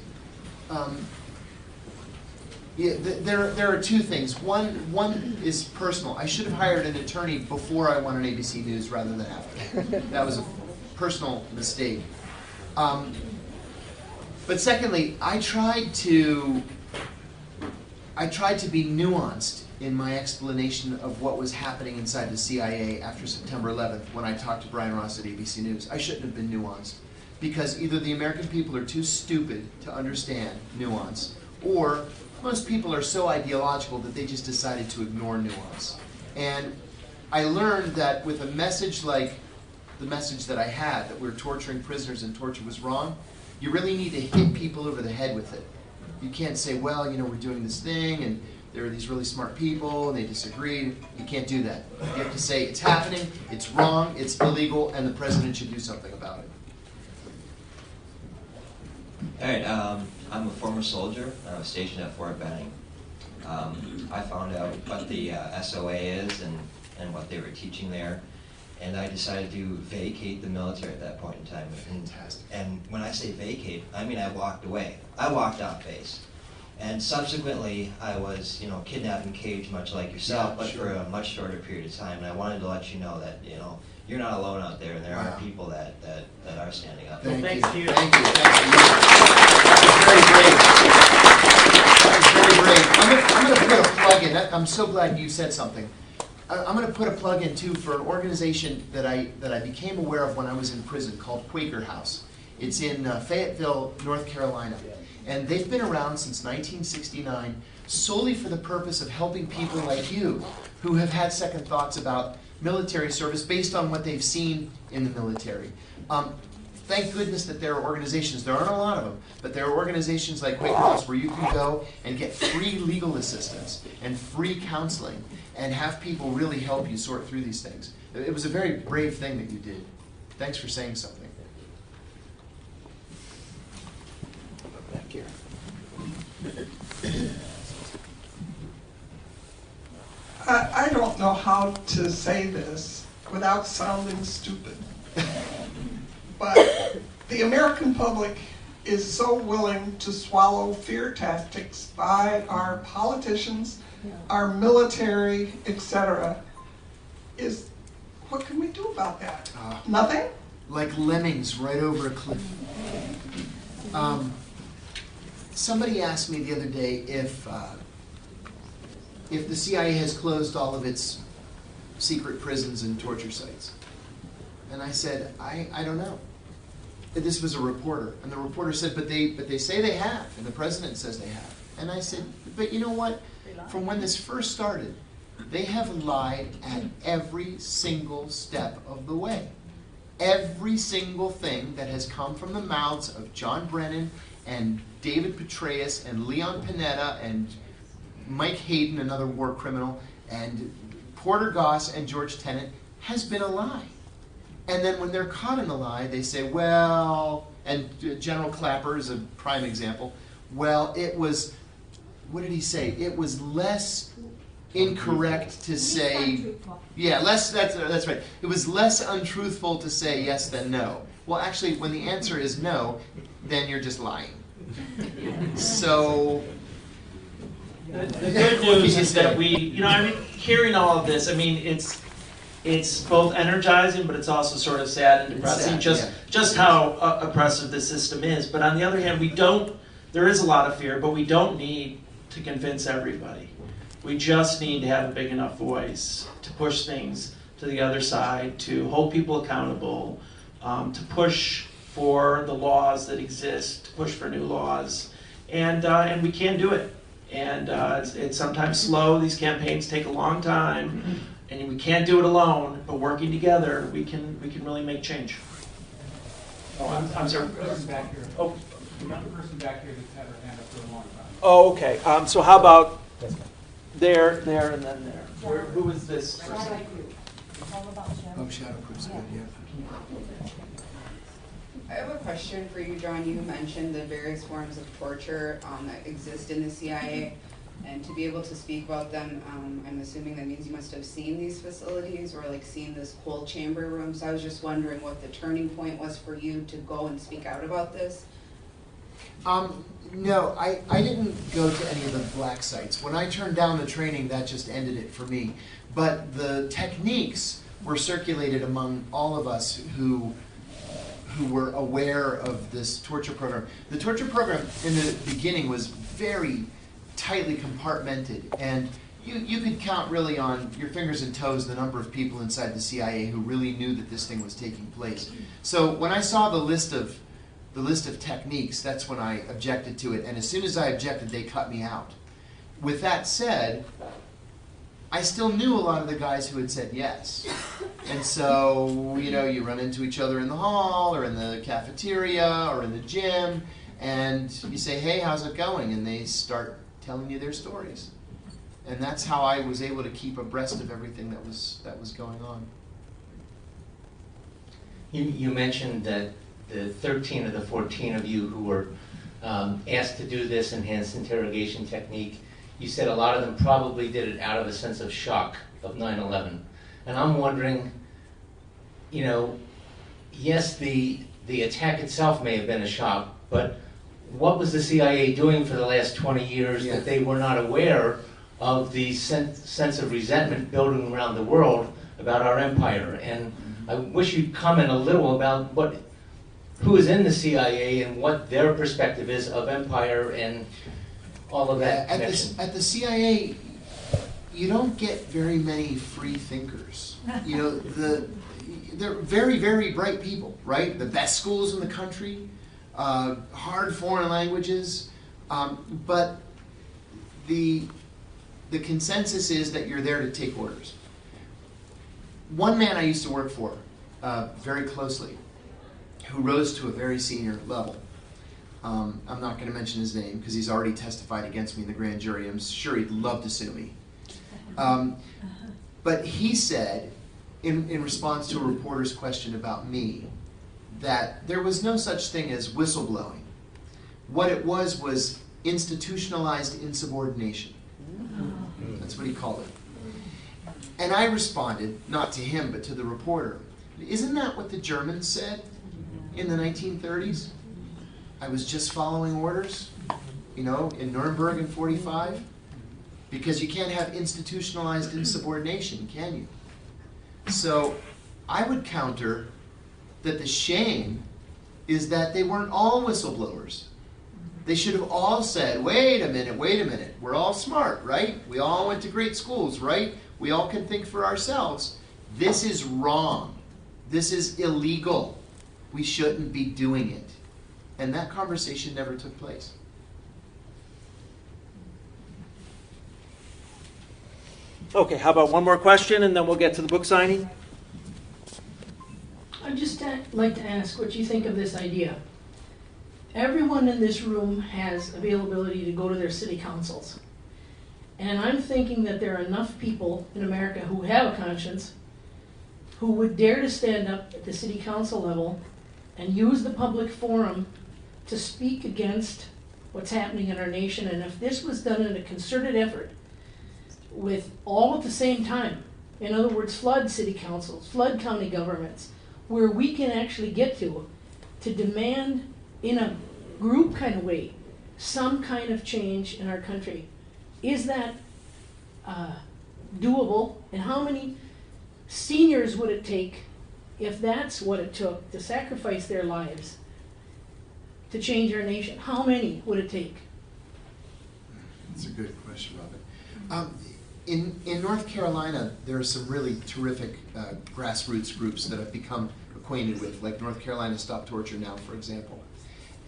Yeah, there are two things. One is personal. I should have hired an attorney before I went on ABC News rather than after. That was a personal mistake. But secondly, I tried to be nuanced in my explanation of what was happening inside the CIA after September 11th when I talked to Brian Ross at ABC News. I shouldn't have been nuanced, because either the American people are too stupid to understand nuance, or most people are so ideological that they just decided to ignore nuance. And I learned that with a message like the message that I had, that we're torturing prisoners and torture was wrong, you really need to hit people over the head with it. You can't say, well, you know, we're doing this thing, and there are these really smart people, and they disagree. You can't do that. You have to say, it's happening, it's wrong, it's illegal, and the president should do something about it. All right, I'm a former soldier. I was stationed at Fort Benning. I found out what the SOA is and what they were teaching there, and I decided to vacate the military at that point in time. Fantastic. And when I say vacate, I mean I walked away. I walked off base. And subsequently, I was, you know, kidnapped and caged, much like yourself, but for a much shorter period of time. And I wanted to let you know that, you know, you're not alone out there, and there are people that are standing up. Thank Thank you. you. Thank you. Thank you. That was very brave. I'm going to put a plug in. I'm so glad you said something. I'm going to put a plug in too for an organization that I became aware of when I was in prison called Quaker House. It's in Fayetteville, North Carolina. And they've been around since 1969 solely for the purpose of helping people like you who have had second thoughts about military service based on what they've seen in the military. Thank goodness that there are organizations, there aren't a lot of them, but there are organizations like Quaker House where you can go and get free legal assistance and free counseling and have people really help you sort through these things. It was a very brave thing that you did. Thanks for saying something. Back here. I don't know how to say this without sounding stupid, but the American public is so willing to swallow fear tactics by our politicians, our military, etc. What can we do about that? Nothing? Like lemmings right over a cliff. Somebody asked me the other day if the CIA has closed all of its secret prisons and torture sites. And I said, I don't know. This was a reporter, and the reporter said, but they say they have, and the president says they have. And I said, but you know what? From when this first started, they have lied at every single step of the way. Every single thing that has come from the mouths of John Brennan and David Petraeus and Leon Panetta and Mike Hayden, another war criminal, and Porter Goss and George Tenet has been a lie. And then when they're caught in the lie, they say, well, and General Clapper is a prime example, well, it was, what did he say? It was less incorrect to say, yeah, that's right. It was less untruthful to say yes than no. Well, actually, when the answer is no, then you're just lying. So, the good news is that hearing all of this, it's both energizing, but it's also sort of sad and depressing, just how oppressive the system is. But on the other hand, there is a lot of fear, but we don't need to convince everybody. We just need to have a big enough voice to push things to the other side, to hold people accountable, to push for the laws that exist, to push for new laws, and we can do it. And it's sometimes slow. These campaigns take a long time, and we can't do it alone. But working together, we can really make change. Oh, I'm sorry. Person back here. Oh, The person back here that's had her hand up for a long time. Oh, okay. So how about there, and then there? Who is this person? oh, shadow group's good, yeah. I have a question for you, John. You mentioned the various forms of torture that exist in the CIA. And to be able to speak about them, I'm assuming that means you must have seen these facilities or like seen this whole chamber room. So I was just wondering what the turning point was for you to go and speak out about this. No, I didn't go to any of the black sites. When I turned down the training, that just ended it for me. But the techniques were circulated among all of us who were aware of this torture program. The torture program in the beginning was very tightly compartmented, and you could count really on your fingers and toes the number of people inside the CIA who really knew that this thing was taking place. So when I saw the list of techniques, that's when I objected to it, and as soon as I objected, they cut me out. With that said, I still knew a lot of the guys who had said yes. And so, you run into each other in the hall, or in the cafeteria, or in the gym, and you say, hey, how's it going? And they start telling you their stories. And that's how I was able to keep abreast of everything that was going on. You mentioned that the 13 of the 14 of you who were asked to do this enhanced interrogation technique, you said a lot of them probably did it out of a sense of shock of 9/11. And I'm wondering, yes, the attack itself may have been a shock, but what was the CIA doing for the last 20 years that they were not aware of the sense of resentment building around the world about our empire? And I wish you'd comment a little about who is in the CIA and what their perspective is of empire and all of that connection. At the CIA, you don't get very many free thinkers. They're very, very bright people, right? The best schools in the country, hard foreign languages, but the consensus is that you're there to take orders. One man I used to work for very closely, who rose to a very senior level. I'm not going to mention his name because he's already testified against me in the grand jury. I'm sure he'd love to sue me. But he said, in response to a reporter's question about me, that there was no such thing as whistleblowing. What it was institutionalized insubordination. That's what he called it. And I responded, not to him, but to the reporter, isn't that what the Germans said in the 1930s? I was just following orders, in Nuremberg in 45? Because you can't have institutionalized insubordination, can you? So I would counter that the shame is that they weren't all whistleblowers. They should have all said, wait a minute, we're all smart, right? We all went to great schools, right? We all can think for ourselves. This is wrong. This is illegal. We shouldn't be doing it. And that conversation never took place. Okay, how about one more question and then we'll get to the book signing? I'd just like to ask what you think of this idea. Everyone in this room has availability to go to their city councils. And I'm thinking that there are enough people in America who have a conscience who would dare to stand up at the city council level and use the public forum to speak against what's happening in our nation. And if this was done in a concerted effort with all at the same time, in other words, flood city councils, flood county governments, where we can actually get to demand in a group kind of way some kind of change in our country. Is that doable? And how many seniors would it take, if that's what it took, to sacrifice their lives to change our nation? How many would it take? That's a good question, Robin. In North Carolina, there are some really terrific grassroots groups that I've become acquainted with, like North Carolina Stop Torture Now, for example.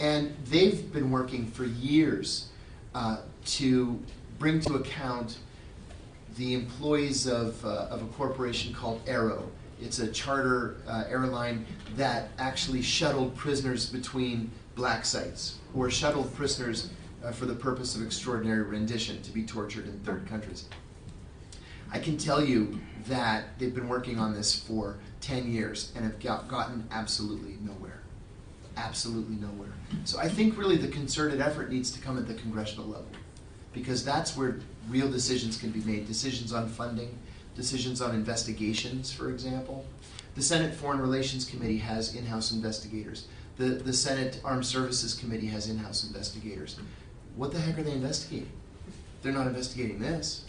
And they've been working for years to bring to account the employees of a corporation called Aero. It's a charter airline that actually shuttled prisoners between black sites, or shuttled prisoners for the purpose of extraordinary rendition to be tortured in third countries. I can tell you that they've been working on this for 10 years and have gotten absolutely nowhere. Absolutely nowhere. So I think really the concerted effort needs to come at the congressional level. because that's where real decisions can be made, decisions on funding, decisions on investigations, for example. The Senate Foreign Relations Committee has in-house investigators. The Senate Armed Services Committee has in-house investigators. What the heck are they investigating? They're not investigating this.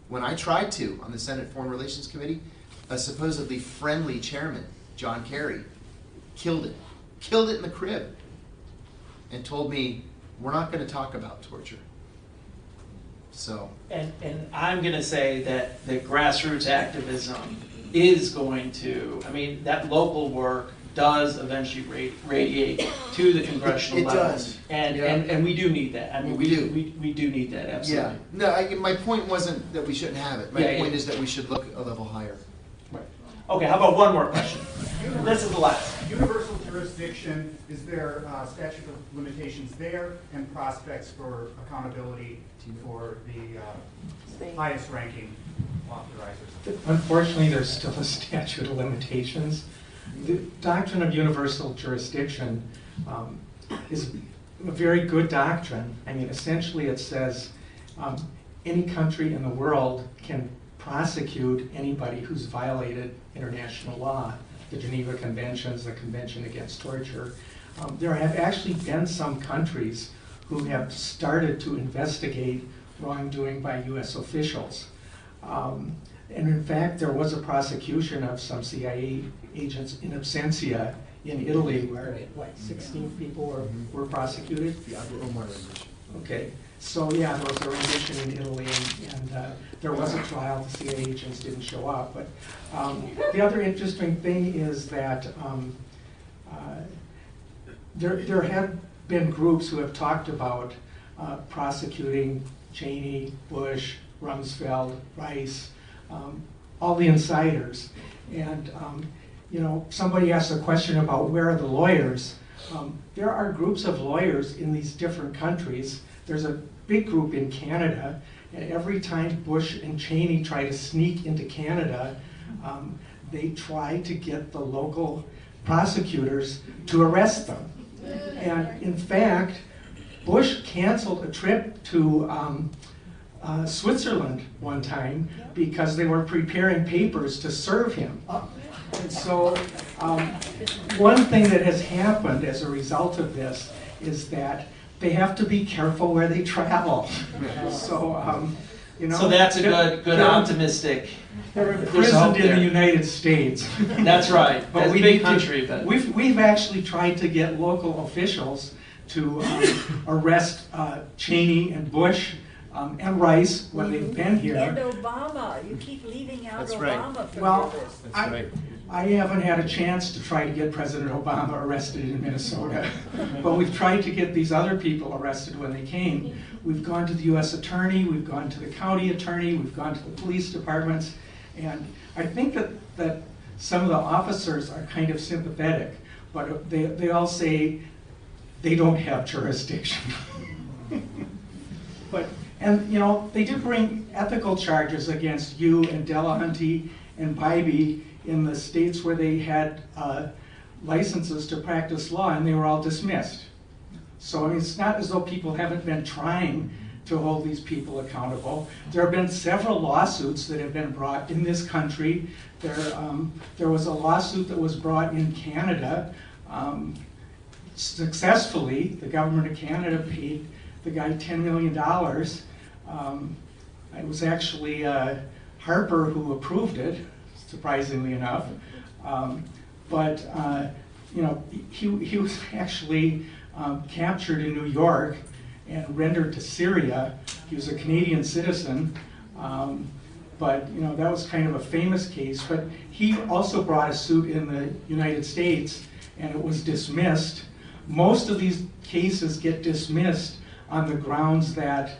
When I tried to, on the Senate Foreign Relations Committee, a supposedly friendly chairman, John Kerry, killed it in the crib, and told me, we're not going to talk about torture. So. And I'm going to say that the grassroots activism is going to, I mean, that local work does eventually radiate to the congressional level. It does. And we do need that. I mean, we do need that, absolutely. Yeah. No, my point wasn't that we shouldn't have it. My Yeah, point yeah. is that we should look a level higher. Right. Okay, how about one more question? This is the last. Universal jurisdiction, is there statute of limitations there and prospects for accountability for the highest ranking authorizers? Unfortunately, there's still a statute of limitations. The doctrine of universal jurisdiction is a very good doctrine. I mean, essentially it says any country in the world can prosecute anybody who's violated international law, the Geneva Conventions, the Convention Against Torture. There have actually been some countries who have started to investigate wrongdoing by US officials. And in fact, there was a prosecution of some CIA agents in absentia in Italy where, 16 people were prosecuted? Yeah, Omar rendition. Okay, so yeah, there was a rendition in Italy, and there was a trial. The CIA agents didn't show up. But the other interesting thing is that there have been groups who have talked about prosecuting Cheney, Bush, Rumsfeld, Rice, all the insiders. And you know, somebody asked a question about where are the lawyers. There are groups of lawyers in these different countries. There's a big group in Canada, and every time Bush and Cheney try to sneak into Canada, they try to get the local prosecutors to arrest them. And in fact, Bush canceled a trip to Switzerland one time because they were preparing papers to serve him. And so one thing that has happened as a result of this is that they have to be careful where they travel. So, you know. So that's a good optimistic. They're imprisoned in the United States. That's right. But That's we a big need country. But we've actually tried to get local officials to arrest Cheney and Bush and Rice when they've been here. And Obama. You keep leaving out That's right. Obama from Well, your list. That's right. I haven't had a chance to try to get President Obama arrested in Minnesota, but we've tried to get these other people arrested when they came. We've gone to the U.S. Attorney, we've gone to the county attorney, we've gone to the police departments, and I think that some of the officers are kind of sympathetic, but they all say they don't have jurisdiction. And you know, they do bring ethical charges against you and Delahunty and Bybee in the states where they had licenses to practice law, and they were all dismissed. So I mean, it's not as though people haven't been trying to hold these people accountable. There have been several lawsuits that have been brought in this country. There was a lawsuit that was brought in Canada. Successfully, the government of Canada paid the guy $10 million. It was actually Harper who approved it, surprisingly enough. But you know, he was actually captured in New York and rendered to Syria. He was a Canadian citizen, but you know, that was kind of a famous case. But he also brought a suit in the United States, and it was dismissed. Most of these cases get dismissed on the grounds that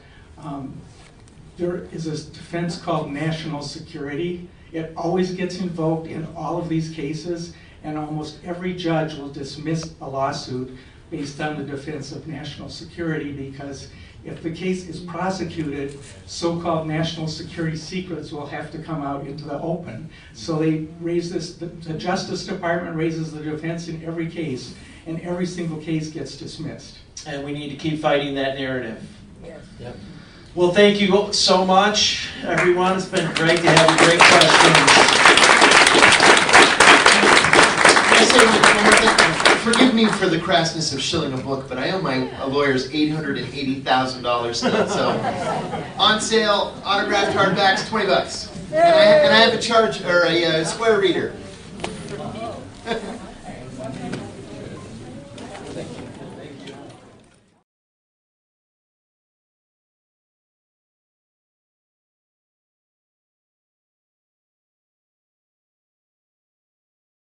there is a defense called national security. It always gets invoked in all of these cases, and almost every judge will dismiss a lawsuit based on the defense of national security, because if the case is prosecuted, so-called national security secrets will have to come out into the open. So they raise this, the Justice Department raises the defense in every case, and every single case gets dismissed. And we need to keep fighting that narrative. Yes. Yep. Well, thank you so much, everyone. It's been great to have you. Great questions. Can I say one more thing? Forgive me for the crassness of shilling a book, but I owe my lawyers $880,000 still. So, on sale, autographed hardbacks, $20. And I have a charge or a square reader.